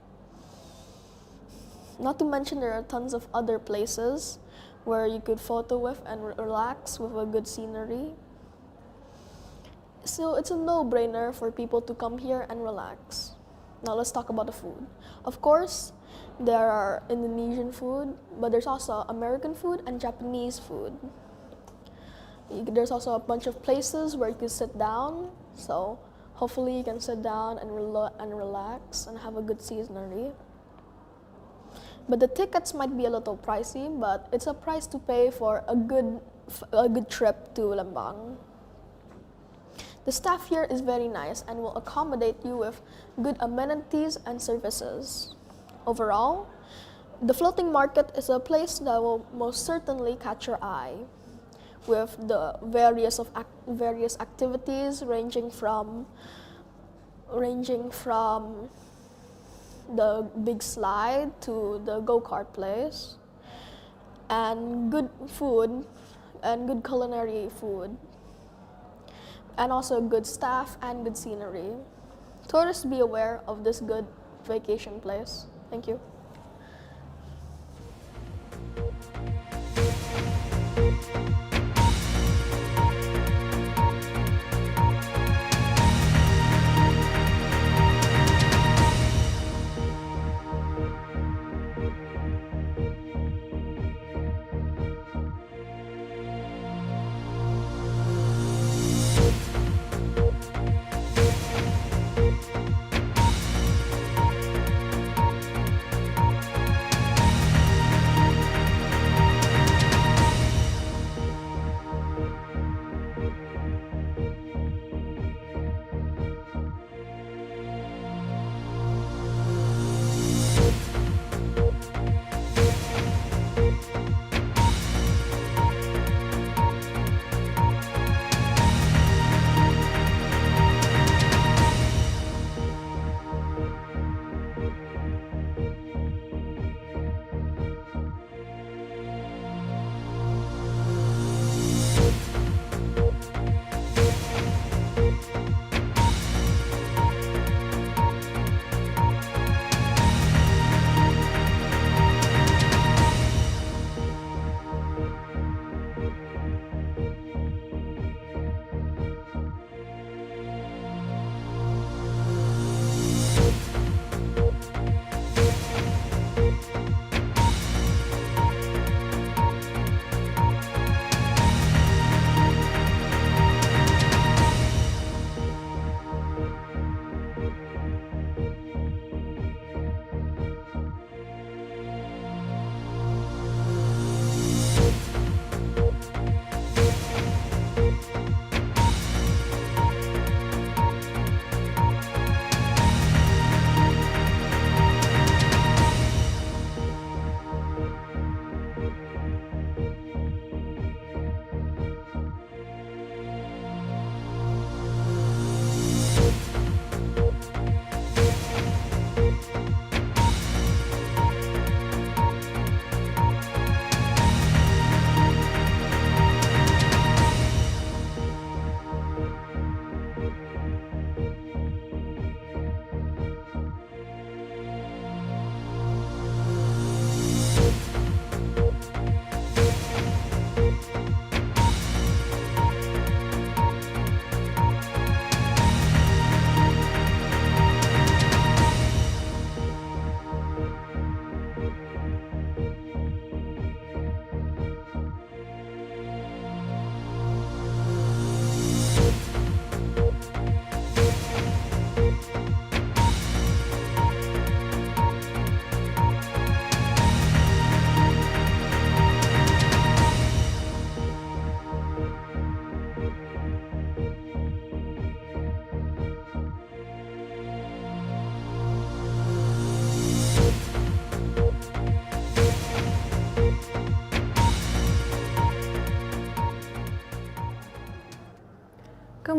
Speaker 7: Not to mention there are tons of other places where you could photo with and relax with a good scenery. So it's a no-brainer for people to come here and relax. Now let's talk about the food. Of course, there are Indonesian food, but there's also American food and Japanese food. There's also a bunch of places where you can sit down, so hopefully you can sit down and relax and have a good scenery. But the tickets might be a little pricey, but it's a price to pay for a good trip to Lembang. The staff here is very nice and will accommodate you with good amenities and services. Overall, the floating market is a place that will most certainly catch your eye, with the various activities ranging from the big slide to the go-kart place, and good food and good culinary food, and also good staff and good scenery. Tourists, be aware of this good vacation place. Thank you.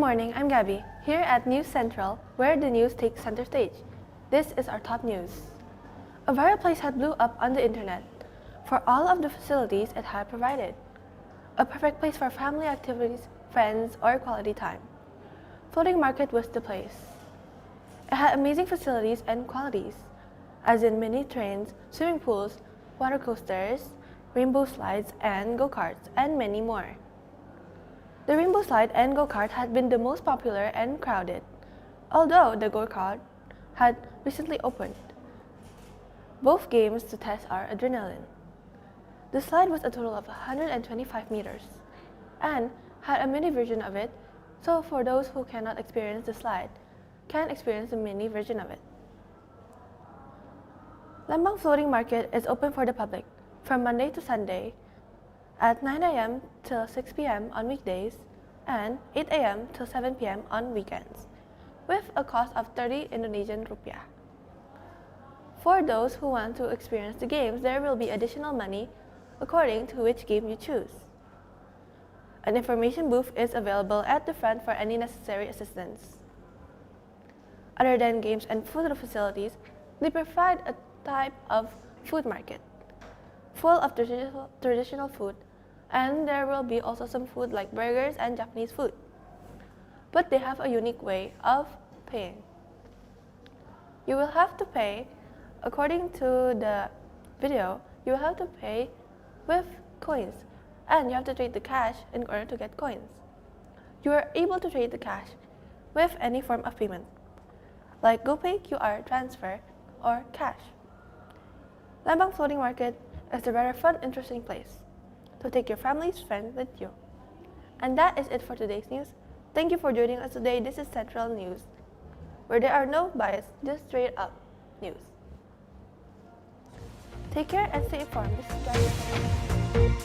Speaker 11: morning, I'm Gabby, here at News Central, where the news takes center stage. This is our top news. A viral place had blew up on the internet for all of the facilities it had provided. A perfect place for family activities, friends, or quality time. Floating Market was the place. It had amazing facilities and qualities, as in mini trains, swimming pools, water coasters, rainbow slides and go-karts, and many more. The rainbow slide and go-kart had been the most popular and crowded, although the go-kart had recently opened. Both games to test our adrenaline. The slide was a total of 125 meters and had a mini version of it, so for those who cannot experience the slide, can experience the mini version of it. Lembang Floating Market is open for the public from Monday to Sunday at 9 a.m. till 6 p.m. on weekdays and 8 a.m. till 7 p.m. on weekends, with a cost of 30 Indonesian rupiah. For those who want to experience the games, there will be additional money according to which game you choose. An information booth is available at the front for any necessary assistance. Other than games and food facilities, they provide a type of food market full of traditional food, and there will be also some food like burgers and Japanese food. But they have a unique way of paying. You will have to pay, according to the video, you will have to pay with coins, and you have to trade the cash in order to get coins. You are able to trade the cash with any form of payment, like GoPay, QR, transfer, or cash. Lembang Floating Market is a rather fun, interesting place to take your family's friends with you. And that is it for today's news. Thank you for joining us today. This is Central News, where there are no bias, just straight up news. Take care and stay informed. This is Gabby.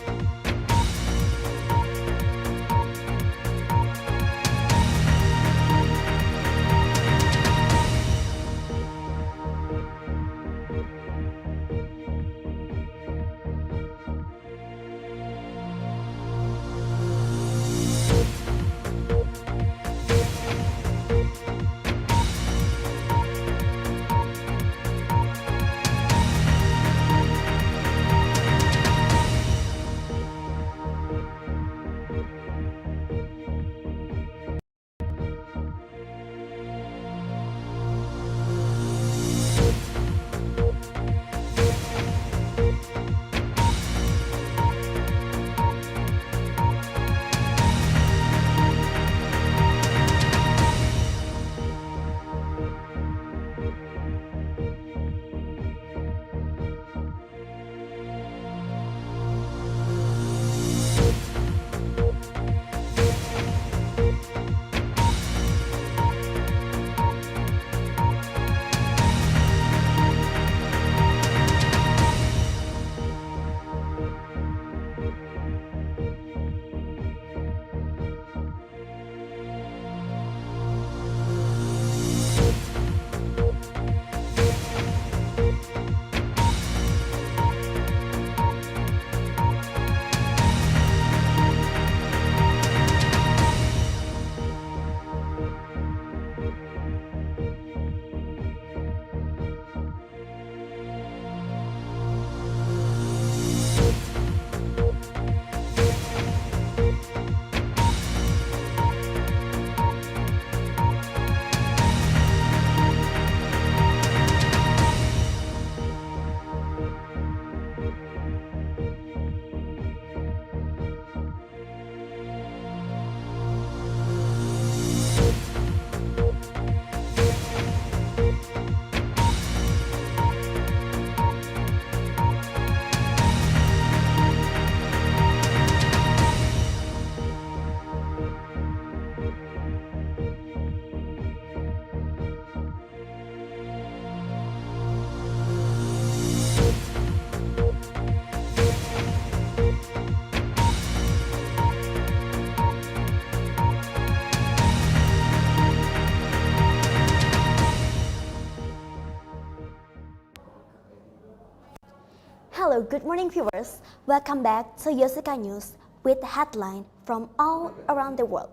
Speaker 8: Hello, good morning viewers. Welcome back to Yosuka News with the headline from all around the world.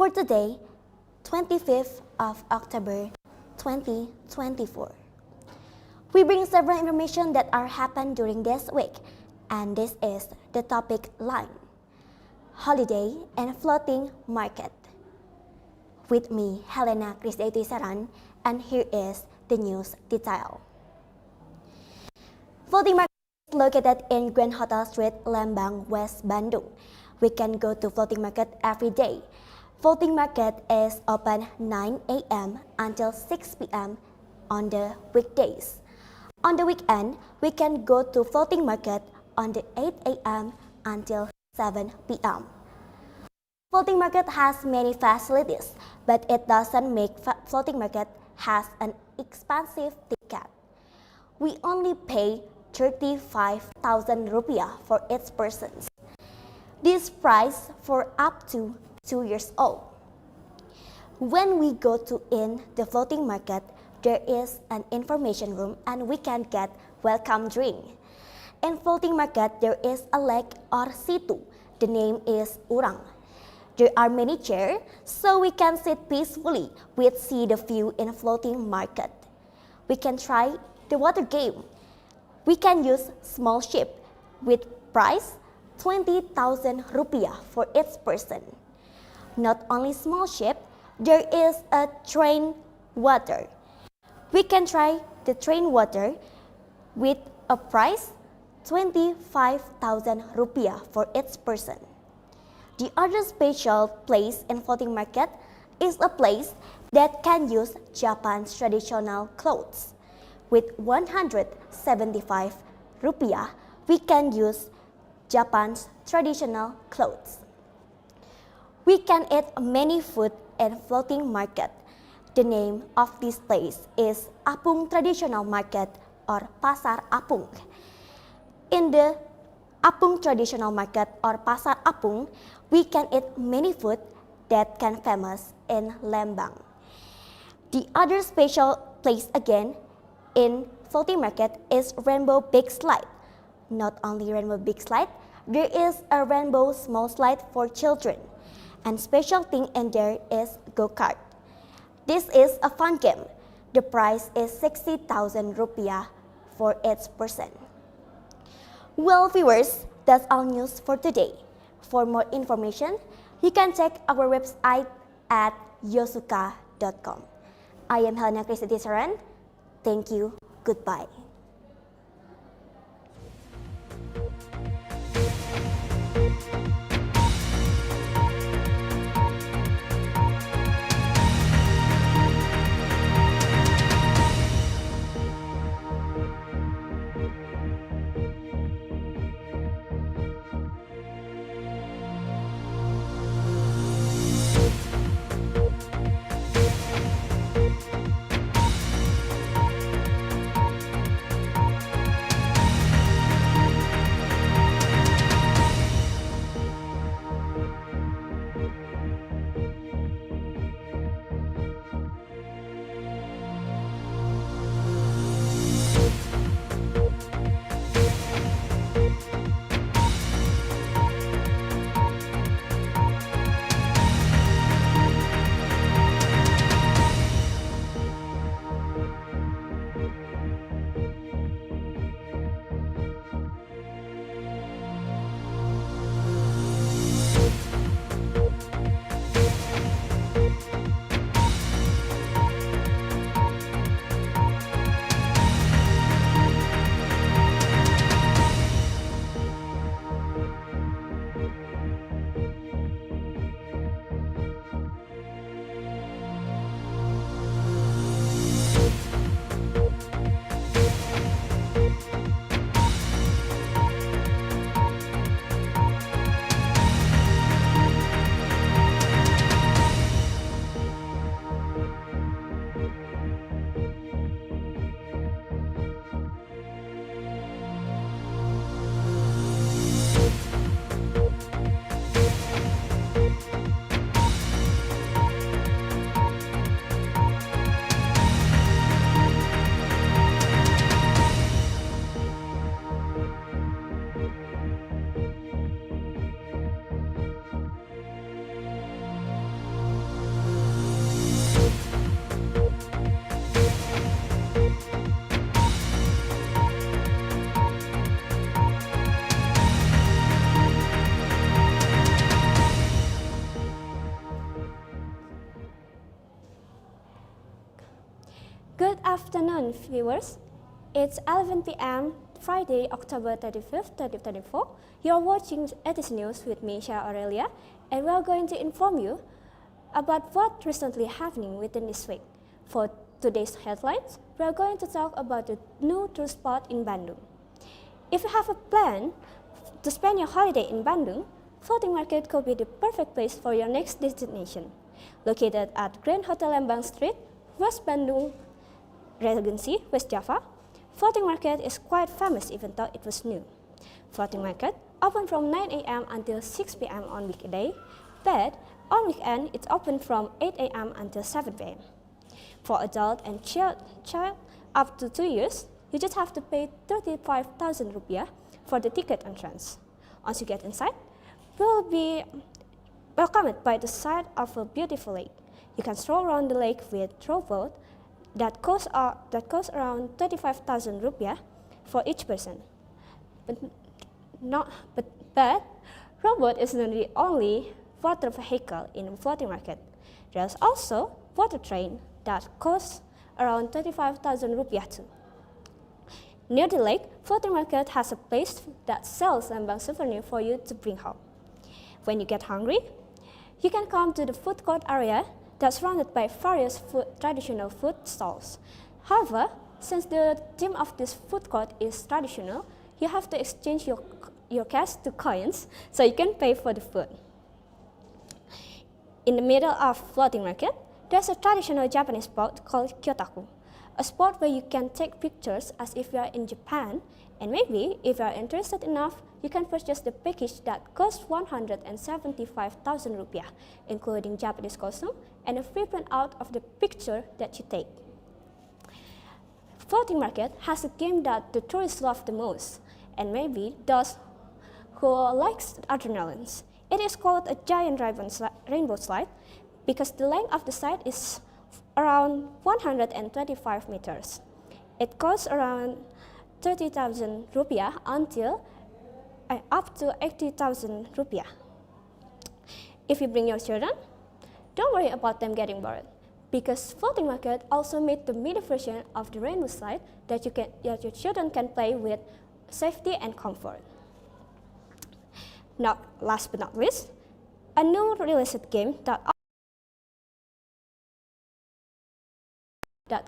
Speaker 8: for today, 25th of October 2024. We bring several information that are happened during this week, and this is the topic line, holiday and floating market. With me, Helena Krisdayanti Saran, and here is the news detail. Floating market is located in Grand Hotel Street, Lembang, West Bandung. We can go to floating market every day. Floating market is open 9 a.m. until 6 p.m. on the weekdays. On the weekend, we can go to floating market on the 8 a.m. until 7 p.m. Floating market has many facilities, but it doesn't make floating market has an expensive ticket. We only pay 35,000 rupiah for each person. This price for up to 2 years old. When we go to in the floating market, there is an information room and we can get welcome drink. In floating market, there is a lake or situ. The name is Urang. There are many chairs, so we can sit peacefully with see the view in floating market. We can try the water game. We can use small ship with price 20,000 rupiah for each person. Not only small ship, there is a train water. We can try the train water with a price 25,000 rupiah for each person. The other special place in floating market is a place that can use Japan's traditional clothes. With 175 rupiah, we can use Japan's traditional clothes. We can eat many food in floating market. The name of this place is Apung Traditional Market or Pasar Apung. In the Apung Traditional Market or Pasar Apung, we can eat many food that can famous in Lembang. The other special place again in floating market is Rainbow Big Slide. Not only Rainbow Big Slide, there is a Rainbow Small Slide for children. And special thing in there is go-kart. This is a fun game. The price is 60,000 rupiah for each person. Well, viewers, that's all news for today. For more information, you can check our website at yosuka.com. I am Helena Krisdayanti Saran. Thank you. Goodbye. Good afternoon, viewers. It's 11 p.m. Friday, October 35th, 2024. You're watching ETC News with me, Shara Aurelia, and we're going to inform you about what recently happening within this week. For today's headlines, we're going to talk about the new tourist spot in Bandung. If you have a plan to spend your holiday in Bandung, Floating Market could be the perfect place for your next destination. Located at Grand Hotel Lembang Street, West Bandung Regency, West Java, Floating Market is quite famous even though it was new. Floating Market open from 9 a.m. until 6 p.m. on weekday, but on weekend it's open from 8 a.m. until 7 p.m. For adult and child up to 2 years, you just have to pay 35,000 rupiah for the ticket entrance. Once you get inside, you will be welcomed by the sight of a beautiful lake. You can stroll around the lake with rowboat that costs around 35,000 rupiah for each person. But rowboat is not the only water vehicle in Floating Market. There's also water train that costs around 35,000 rupiah too. Near the lake, Floating Market has a place that sells Lembang souvenir for you to bring home. When you get hungry, you can come to the food court area that's surrounded by various traditional food stalls. However, since the theme of this food court is traditional, you have to exchange your cash to coins so you can pay for the food. In the middle of Floating Market, there's a traditional Japanese spot called Kyotaku, a spot where you can take pictures as if you are in Japan, and maybe if you are interested enough, you can purchase the package that costs 175,000 rupiah, including Japanese costume and a free printout of the picture that you take. Floating Market has a game that the tourists love the most, and maybe those who likes adrenaline. It is called a giant rainbow slide because the length of the slide is around 125 meters. It costs around 30,000 rupiah until up to 80,000 rupiah. If you bring your children, don't worry about them getting bored, because Floating Market also made the mini version of the rainbow slide that your children can play with safety and comfort. Now, last but not least, a new released game that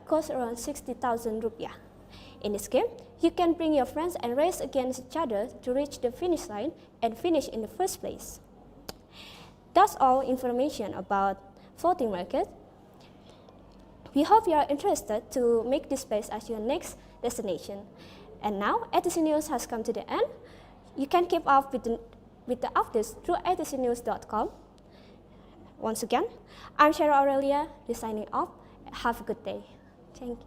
Speaker 8: costs around 60,000 rupiah. In this game, you can bring your friends and race against each other to reach the finish line and finish in the first place. That's all information about Floating Market. We hope you are interested to make this place as your next destination. And now, ETC News has come to the end. You can keep up with the updates through etcnews.com. Once again, I'm Shara Aurelia, signing off. Have a good day. Thank you.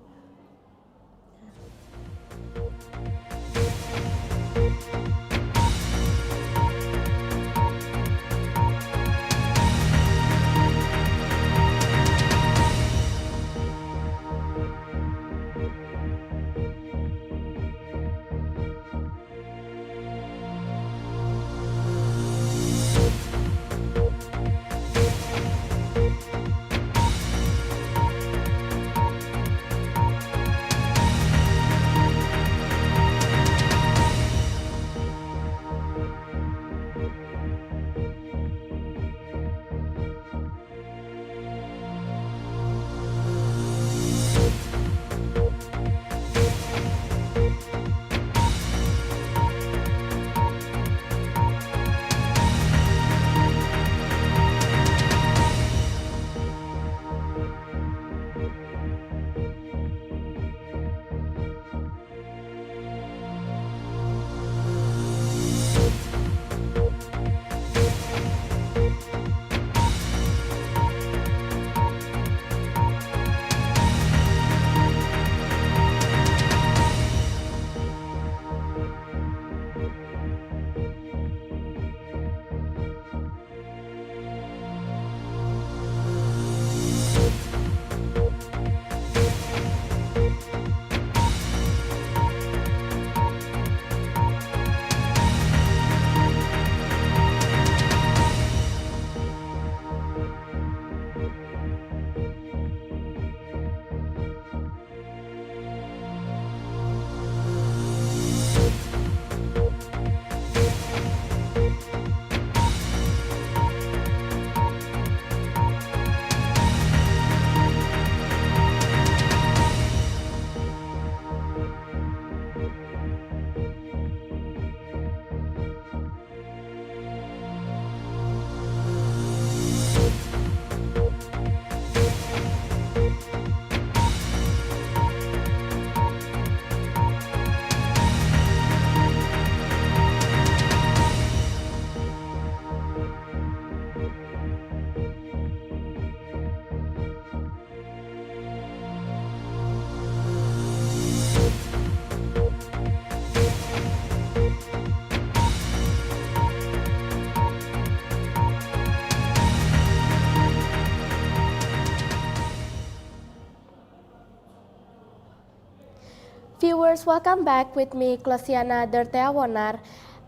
Speaker 3: Viewers, welcome back with me, Klasiana Derteawonar,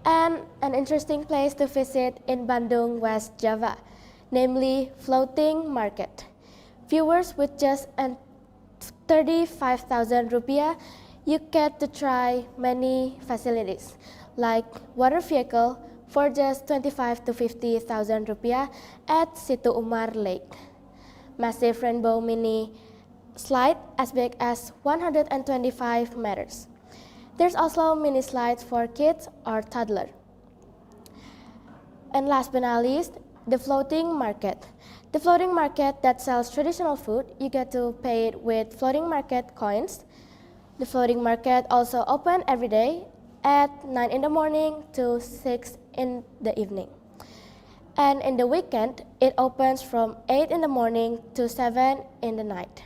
Speaker 3: and an interesting place to visit in Bandung, West Java, namely Floating Market. Viewers, with just 35,000 rupiah, you get to try many facilities, like water vehicle for just 25 to 50,000 rupiah at Situ Umar Lake. Massive rainbow mini slide as big as 125 meters. There's also mini slides for kids or toddler. And last but not least, the floating market. The floating market that sells traditional food, you get to pay it with floating market coins. The floating market also open every day at 9 in the morning to 6 in the evening. And in the weekend, it opens from 8 in the morning to 7 in the night.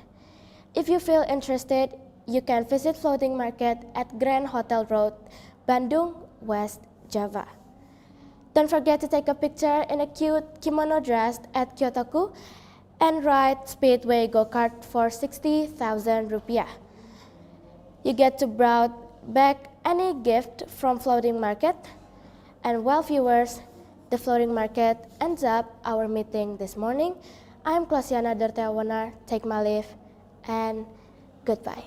Speaker 3: If you feel interested, you can visit Floating Market at Grand Hotel Road, Bandung, West Java. Don't forget to take a picture in a cute kimono dress at Kyotoku and ride Speedway go-kart for 60,000 rupiah. You get to browse back any gift from Floating Market. And well, viewers, the Floating Market ends up our meeting this morning. I'm Klasiana Derteawonar, take my leave, and goodbye.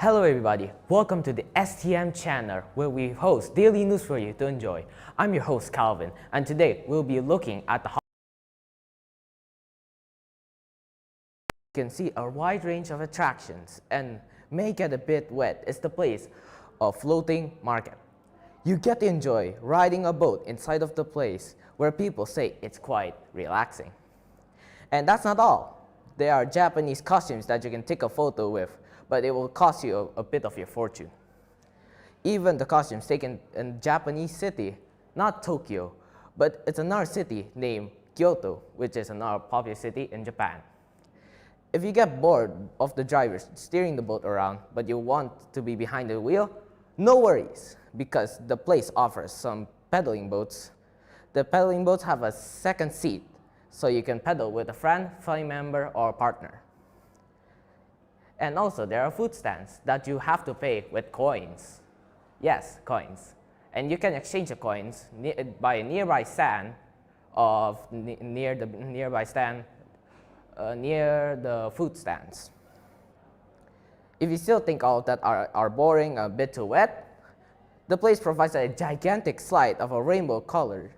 Speaker 12: Hello everybody, welcome to the STM channel where we host daily news for you to enjoy. I'm your host Calvin, and today we'll be looking at the You can see a wide range of attractions, and may get a bit wet is the place of floating market. You get to enjoy riding a boat inside of the place where people say it's quite relaxing. And that's not all. There are Japanese costumes that you can take a photo with, but it will cost you a bit of your fortune. Even the costumes taken in Japanese city, not Tokyo, but it's another city named Kyoto, which is another popular city in Japan. If you get bored of the drivers steering the boat around, but you want to be behind the wheel, no worries, because the place offers some pedaling boats. The pedaling boats have a second seat, so you can pedal with a friend, family member, or partner. And also, there are food stands that you have to pay with coins. Yes, coins. And you can exchange the coins by a nearby stand near the food stands. If you still think all of that are boring, a bit too wet, the place provides a gigantic slide of a rainbow color.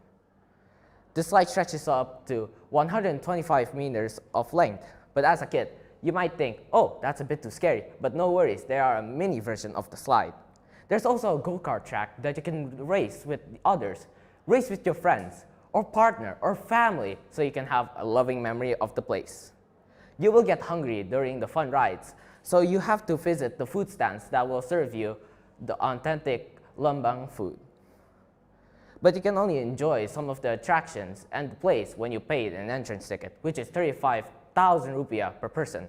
Speaker 12: The slide stretches up to 125 meters of length, but as a kid, you might think, oh, that's a bit too scary, but no worries, there are a mini version of the slide. There's also a go-kart track that you can race with others, race with your friends, or partner, or family, so you can have a loving memory of the place. You will get hungry during the fun rides, so you have to visit the food stands that will serve you the authentic Lembang food. But you can only enjoy some of the attractions and the place when you pay an entrance ticket, which is 35,000 rupiah per person.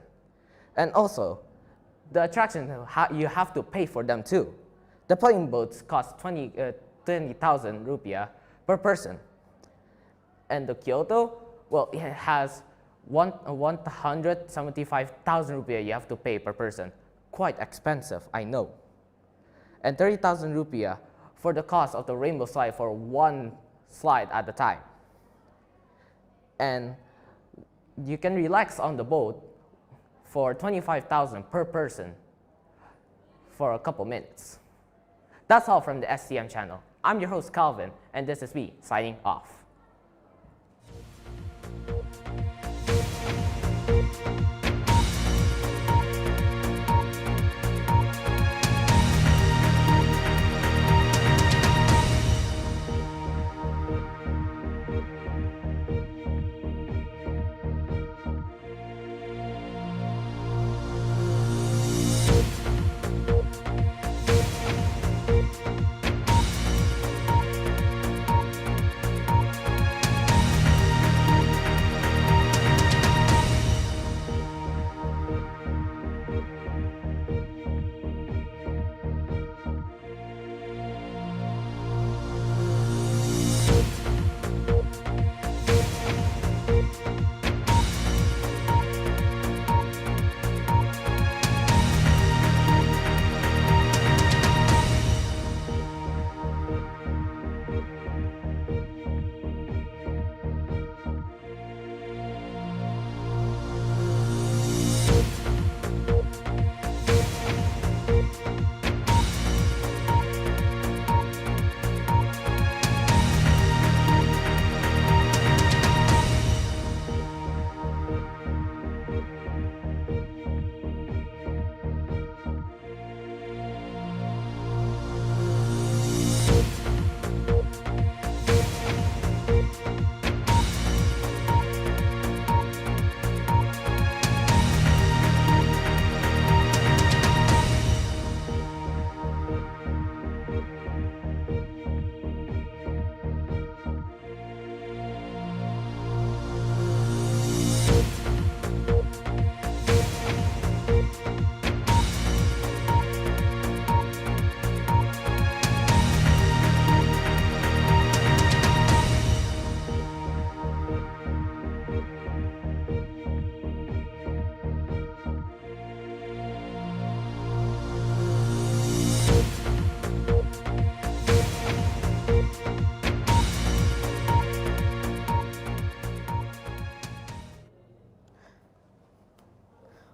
Speaker 12: And also, the attractions, you have to pay for them too. The playing boats cost 20,000 rupiah per person. And the Kyoto, well, it has 175,000 rupiah you have to pay per person. Quite expensive, I know. And 30,000 rupiah for the cost of the rainbow slide for one slide at a time. And you can relax on the boat for 25,000 per person for a couple minutes. That's all from the STM channel. I'm your host Calvin, and this is me signing off.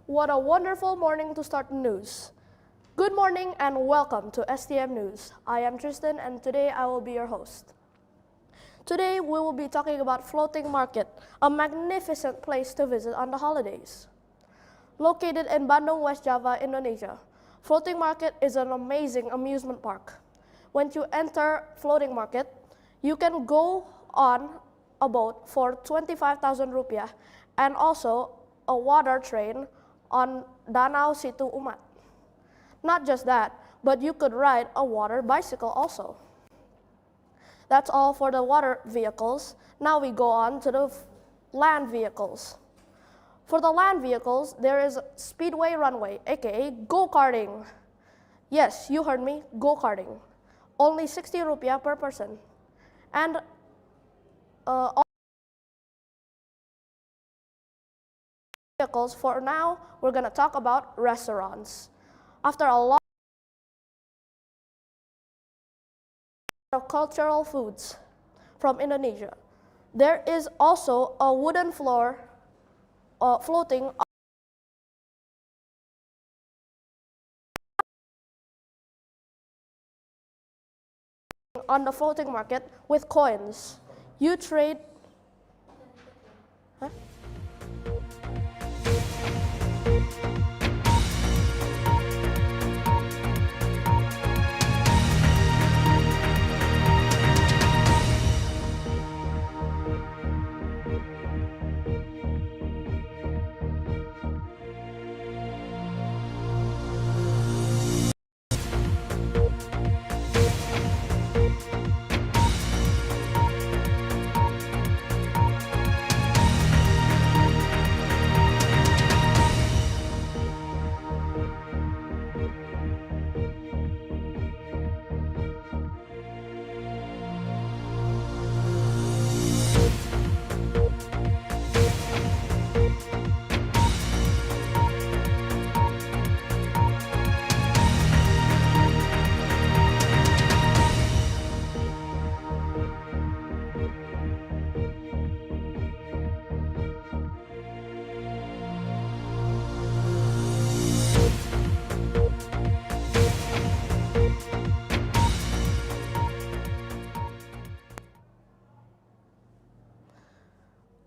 Speaker 3: What a wonderful morning to start the news. Good morning and welcome to STM News. I am Tristan and today I will be your host. Today we will be talking about Floating Market, a magnificent place to visit on the holidays. Located in Bandung, West Java, Indonesia, Floating Market is an amazing amusement park. When you enter Floating Market, you can go on a boat for 25,000 rupiah and also a water train on Danau Situ Umat. Not just that, but you could ride a water bicycle also. That's all for the water vehicles. Now we go on to the land vehicles. For the land vehicles, there is Speedway Runway, aka go-karting. Yes, you heard me, go-karting. Only 60 rupiah per person. And all vehicles, for now, we're gonna talk about restaurants. After a lot of cultural foods from Indonesia, there is also a wooden floor floating on the floating market with coins. You trade. Huh?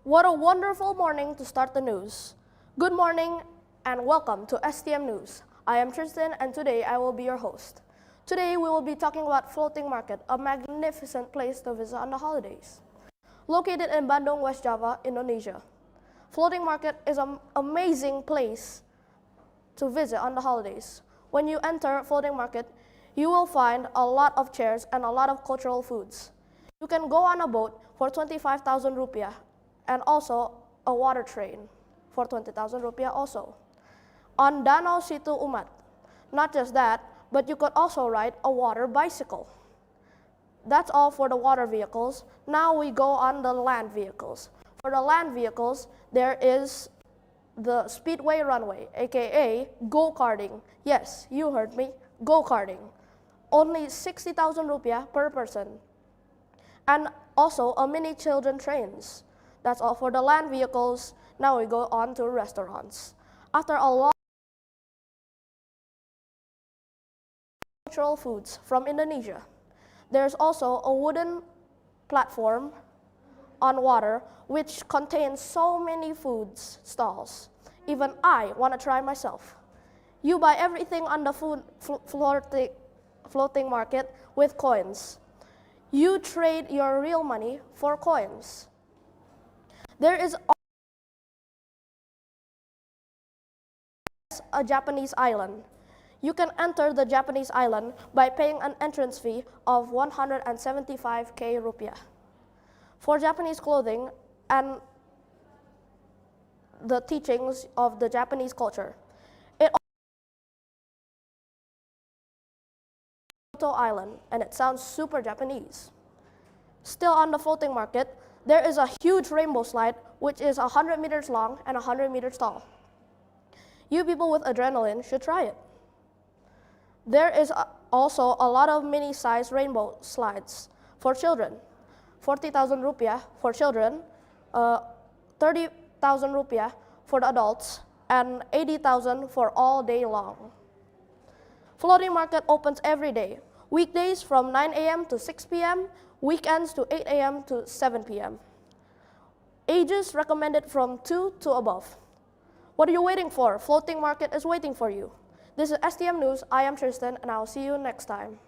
Speaker 3: What a wonderful morning to start the news. Good morning and welcome to STM News. I am Tristan and today I will be your host. Today we will be talking about Floating Market, a magnificent place to visit on the holidays. Located in Bandung, West Java, Indonesia. Floating Market is an amazing place to visit on the holidays. When you enter Floating Market, you will find a lot of chairs and a lot of cultural foods. You can go on a boat for 25,000 rupiah and also a water train for 20,000 rupiah also. On Danau Situ Umat. Not just that, but you could also ride a water bicycle. That's all for the water vehicles. Now we go on the land vehicles. For the land vehicles, there is the Speedway Runway, aka go-karting. Yes, you heard me, go-karting. Only 60,000 rupiah per person. And also a mini children trains. That's all for the land vehicles. Now we go on to restaurants. After a lot of cultural foods from Indonesia, there's also a wooden platform on water which contains so many foods stalls. Even I want to try myself. You buy everything on the floating market with coins. You trade your real money for coins. There is a Japanese island. You can enter the Japanese island by paying an entrance fee of 175k rupiah. For Japanese clothing and the teachings of the Japanese culture. It also island and it sounds super Japanese. Still on the floating market, there is a huge rainbow slide which is 100 meters long and 100 meters tall. You people with adrenaline should try it. There is also a lot of mini-sized rainbow slides for children. 40,000 rupiah for children, 30,000 rupiah for the adults, and 80,000 for all day long. Floating market opens every day. Weekdays from 9 a.m. to 6 p.m., weekends to 8 a.m. to 7 p.m. Ages recommended from 2 to above. What are you waiting for? Floating market is waiting for you. This is STM News. I am Tristan, and I'll see you next time.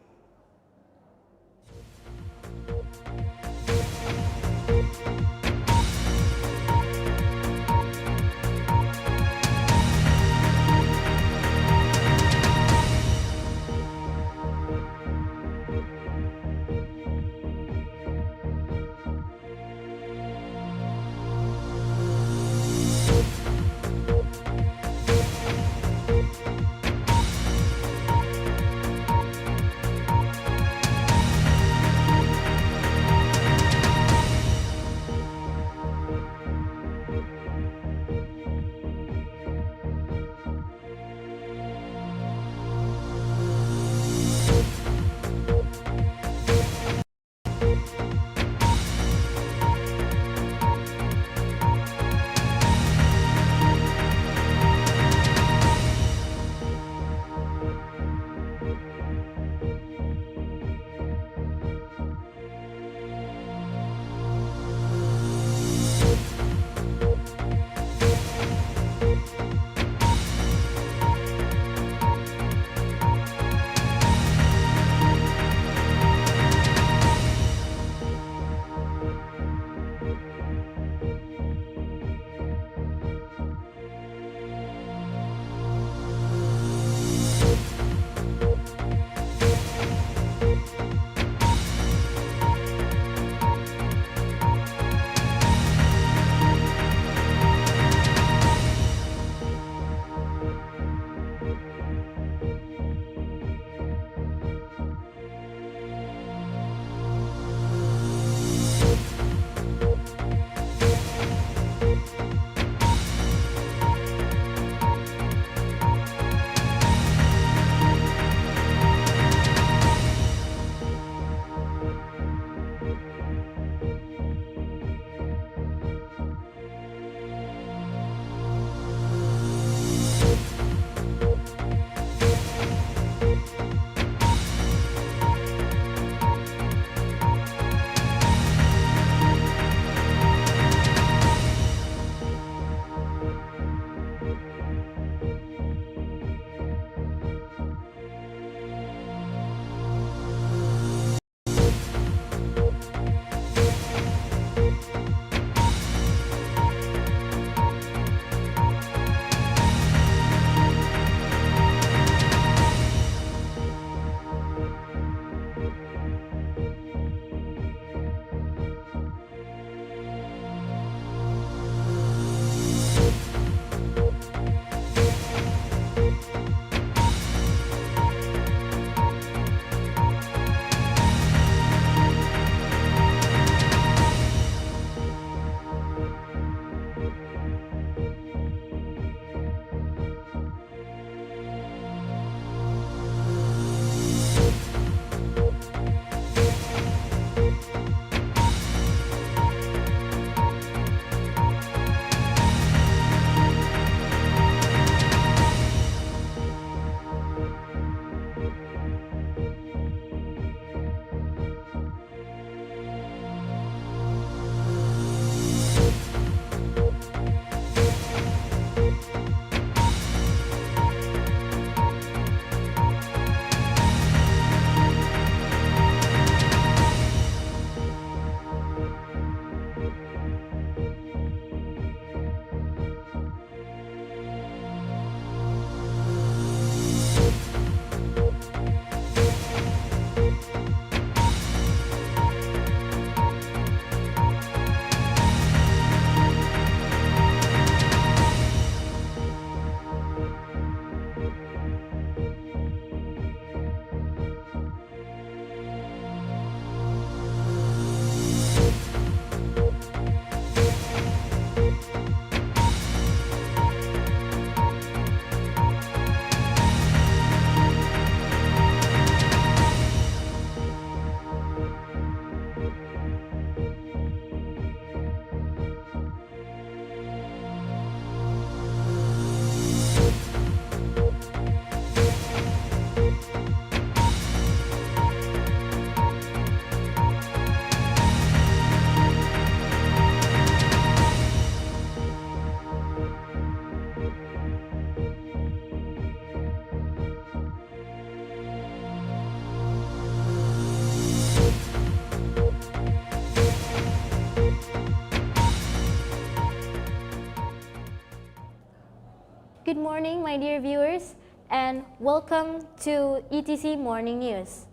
Speaker 5: Good morning, my dear viewers, and welcome to ETC Morning News.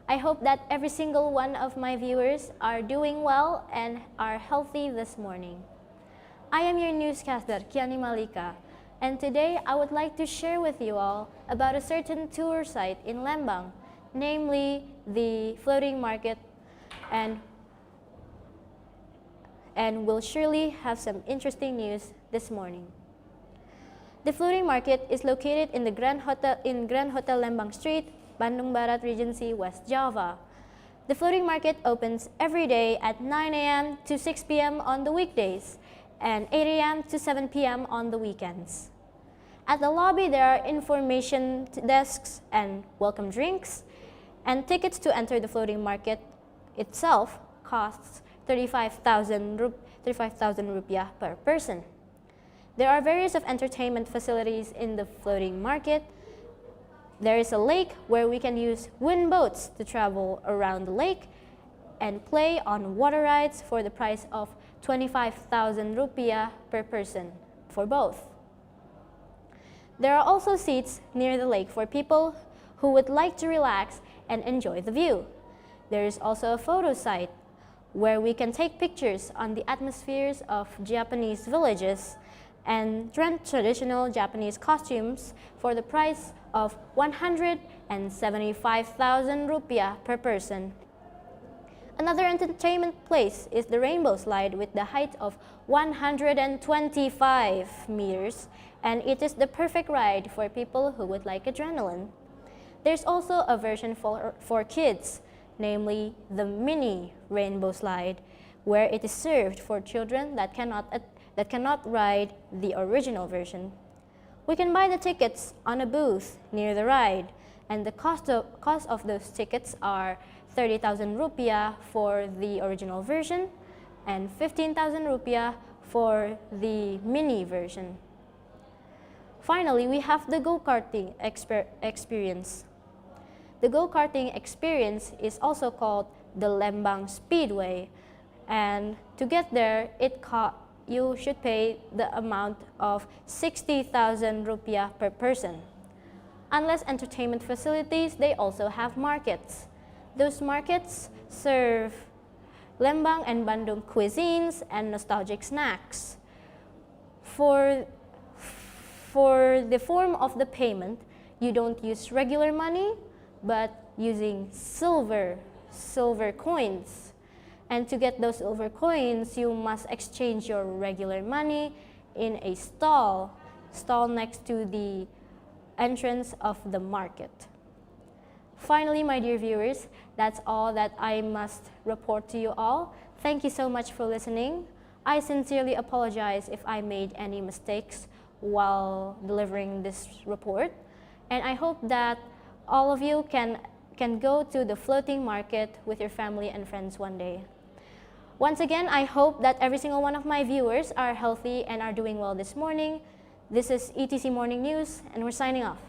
Speaker 5: I hope that every single one of my viewers are doing well and are healthy this morning. I am your newscaster, Kiani Malika, and today I would like to share with you all about a certain tour site in Lembang, namely the floating market, and will surely have some interesting news this morning. The floating market is located in the Grand Hotel Lembang Street, Bandung Barat Regency, West Java. The floating market opens every day at 9 a.m. to 6 p.m. on the weekdays and 8 a.m. to 7 p.m. on the weekends. At the lobby, there are information desks and welcome drinks, and tickets to enter the floating market itself costs 35,000 rupiah per person. There are various of entertainment facilities in the floating market. There is a lake where we can use wind boats to travel around the lake and play on water rides for the price of 25,000 rupiah per person for both. There are also seats near the lake for people who would like to relax and enjoy the view. There is also a photo site where we can take pictures on the atmospheres of Japanese villages and rent traditional Japanese costumes for the price of 175,000 rupiah per person. Another entertainment place is the Rainbow Slide with the height of 125 meters, and it is the perfect ride for people who would like adrenaline. There's also a version for kids, namely the mini Rainbow Slide, where it is served for children that cannot ride the original version. We can buy the tickets on a booth near the ride, and the cost of those tickets are 30,000 rupiah for the original version and 15,000 rupiah for the mini version. Finally, we have the go-karting experience. The go-karting experience is also called the Lembang Speedway, and to get there, you should pay the amount of 60,000 rupiah per person. Unless entertainment facilities, they also have markets. Those markets serve Lembang and Bandung cuisines and nostalgic snacks. For the form of the payment, you don't use regular money, but using silver coins. And to get those silver coins, you must exchange your regular money in a stall next to the entrance of the market. Finally, my dear viewers, that's all that I must report to you all. Thank you so much for listening. I sincerely apologize if I made any mistakes while delivering this report. And I hope that all of you can go to the floating market with your family and friends one day. Once again, I hope that every single one of my viewers are healthy and are doing well this morning. This is ETC Morning News, and we're signing off.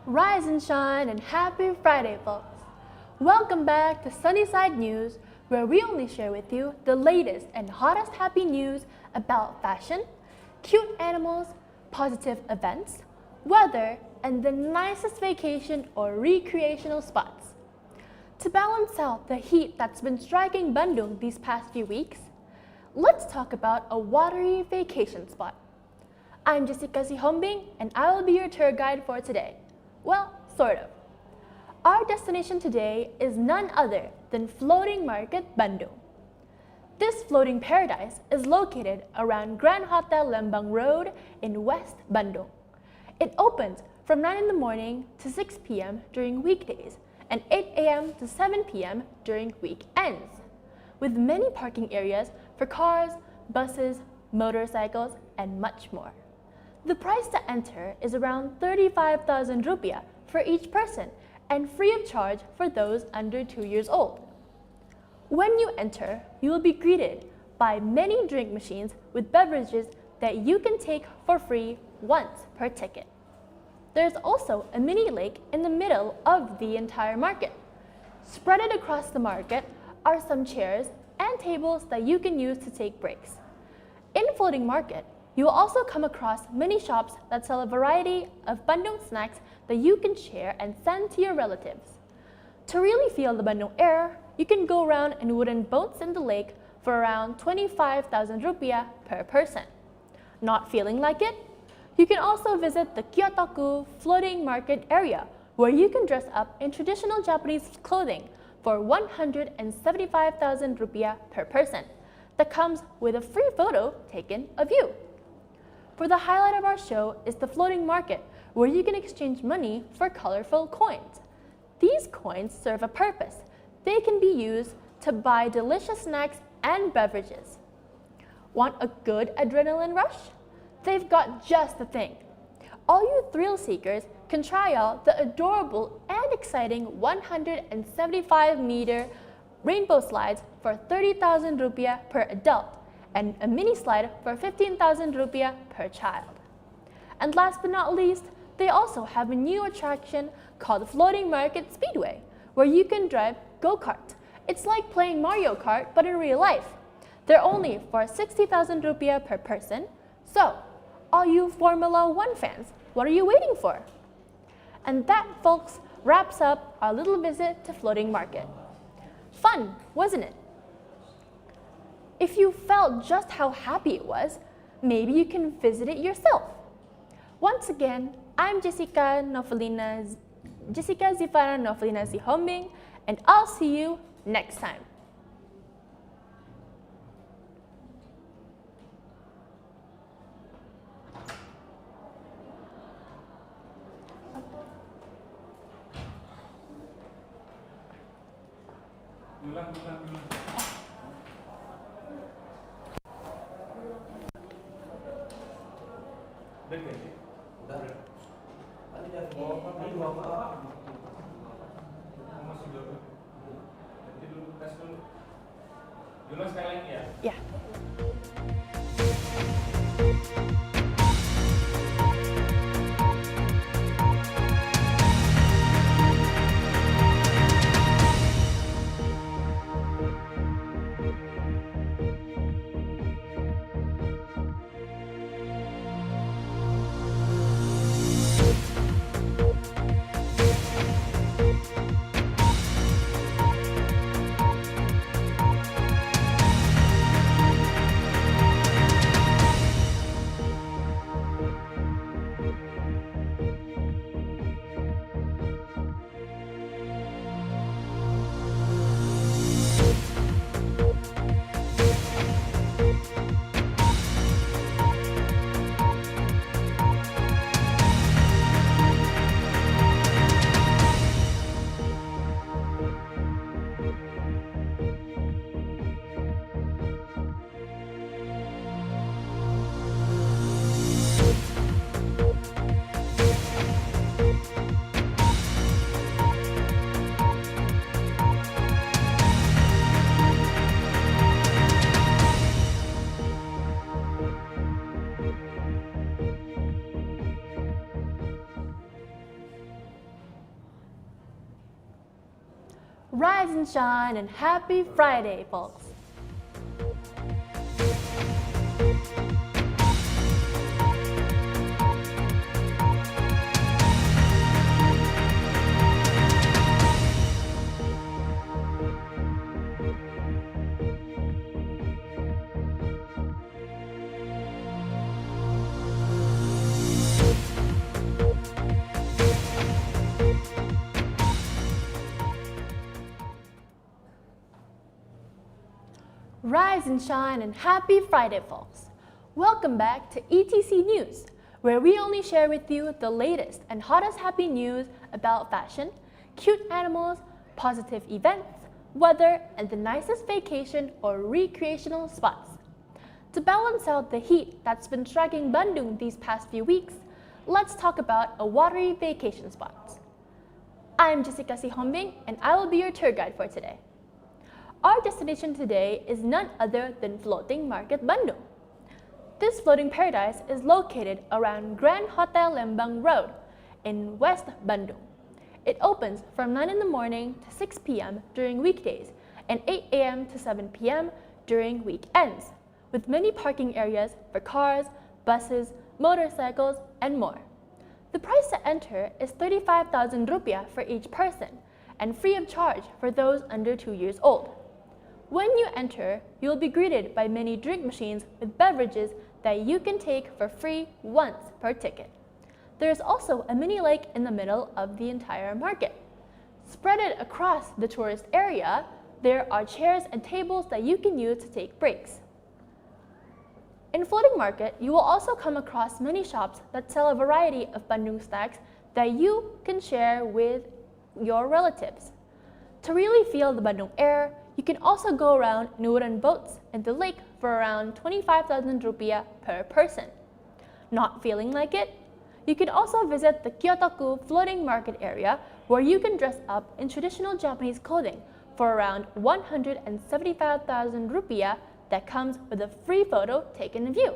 Speaker 13: Rise and shine and happy Friday, folks. Welcome back to Sunnyside News, where we only share with you the latest and hottest happy news about fashion, cute animals, positive events, weather, and the nicest vacation or recreational spots. To balance out the heat that's been striking Bandung these past few weeks, let's talk about a watery vacation spot. I'm Jessica Sihombing, and I will be your tour guide for today. Well, sort of. Our destination today is none other than Floating Market Bandung. This floating paradise is located around Grand Hotel Lembang Road in West Bandung. It opens from 9 in the morning to 6 p.m. during weekdays and 8 a.m. to 7 p.m. during weekends, with many parking areas for cars, buses, motorcycles, and much more. The price to enter is around 35,000 rupiah for each person and free of charge for those under 2 years old. When you enter, you will be greeted by many drink machines with beverages that you can take for free once per ticket. There's also a mini lake in the middle of the entire market. Spread across the market are some chairs and tables that you can use to take breaks. In Floating Market, you will also come across many shops that sell a variety of Bandung snacks that you can share and send to your relatives. To really feel the Bandung air, you can go around in wooden boats in the lake for around 25,000 rupiah per person. Not feeling like it? You can also visit the Kyotoku Floating Market area, where you can dress up in traditional Japanese clothing for 175,000 rupiah per person. That comes with a free photo taken of you. For the highlight of our show is the Floating Market, where you can exchange money for colorful coins. These coins serve a purpose. They can be used to buy delicious snacks and beverages. Want a good adrenaline rush? They've got just the thing. All you thrill seekers can try out the adorable and exciting 175-meter rainbow slides for 30,000 rupiah per adult and a mini slide for 15,000 rupiah per child. And last but not least, they also have a new attraction called Floating Market Speedway, where you can drive go-kart. It's like playing Mario Kart, but in real life. They're only for 60,000 rupiah per person. So, all you Formula One fans, what are you waiting for? And that, folks, wraps up our little visit to Floating Market. Fun, wasn't it? If you felt just how happy it was, maybe you can visit it yourself. Once again, I'm Jessica Zifara Novelina Sihombing, and I'll see you next time. Yeah. Rise and shine and happy Friday, folks. Rise and shine and happy Friday, folks. Welcome back to ETC News, where we only share with you the latest and hottest happy news about fashion, cute animals, positive events, weather, and the nicest vacation or recreational spots. To balance out the heat that's been striking Bandung these past few weeks, let's talk about a watery vacation spot. I'm Jessica Sihombing, and I will be your tour guide for today. Our destination today is none other than Floating Market Bandung. This floating paradise is located around Grand Hotel Lembang Road in West Bandung. It opens from 9 in the morning to 6 p.m. during weekdays and 8 a.m. to 7 p.m. during weekends, with many parking areas for cars, buses, motorcycles, and more. The price to enter is 35,000 rupiah for each person and free of charge for those under 2 years old. When you enter, you will be greeted by many drink machines with beverages that you can take for free once per ticket. There is also a mini lake in the middle of the entire market. Spread across the tourist area, there are chairs and tables that you can use to take breaks. In Floating Market, you will also come across many shops that sell a variety of Bandung snacks that you can share with your relatives. To really feel the Bandung air, you can also go around in wooden boats in the lake for around 25,000 rupiah per person. Not feeling like it? You can also visit the Kyotoku Floating Market area, where you can dress up in traditional Japanese clothing for around 175,000 rupiah that comes with a free photo taken of you.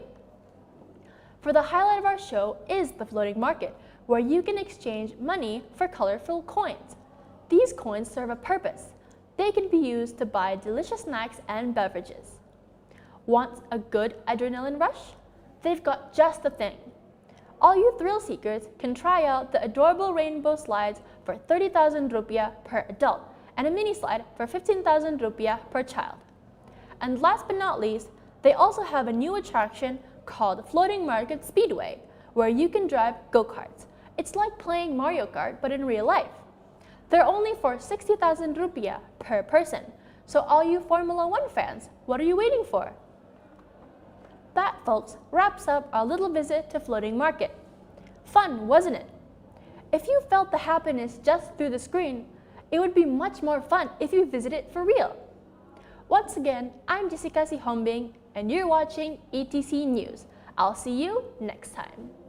Speaker 13: For the highlight of our show is the Floating Market, where you can exchange money for colorful coins. These coins serve a purpose. They can be used to buy delicious snacks and beverages. Want a good adrenaline rush? They've got just the thing. All you thrill seekers can try out the adorable rainbow slides for 30,000 rupiah per adult and a mini slide for 15,000 rupiah per child. And last but not least, they also have a new attraction called Floating Market Speedway, where you can drive go-karts. It's like playing Mario Kart, but in real life. They're only for 60,000 rupiah per person. So all you Formula 1 fans, what are you waiting for? That, folks, wraps up our little visit to Floating Market. Fun, wasn't it? If you felt the happiness just through the screen, it would be much more fun if you visited for real. Once again, I'm Jessica Sihombing, and you're watching ETC News. I'll see you next time.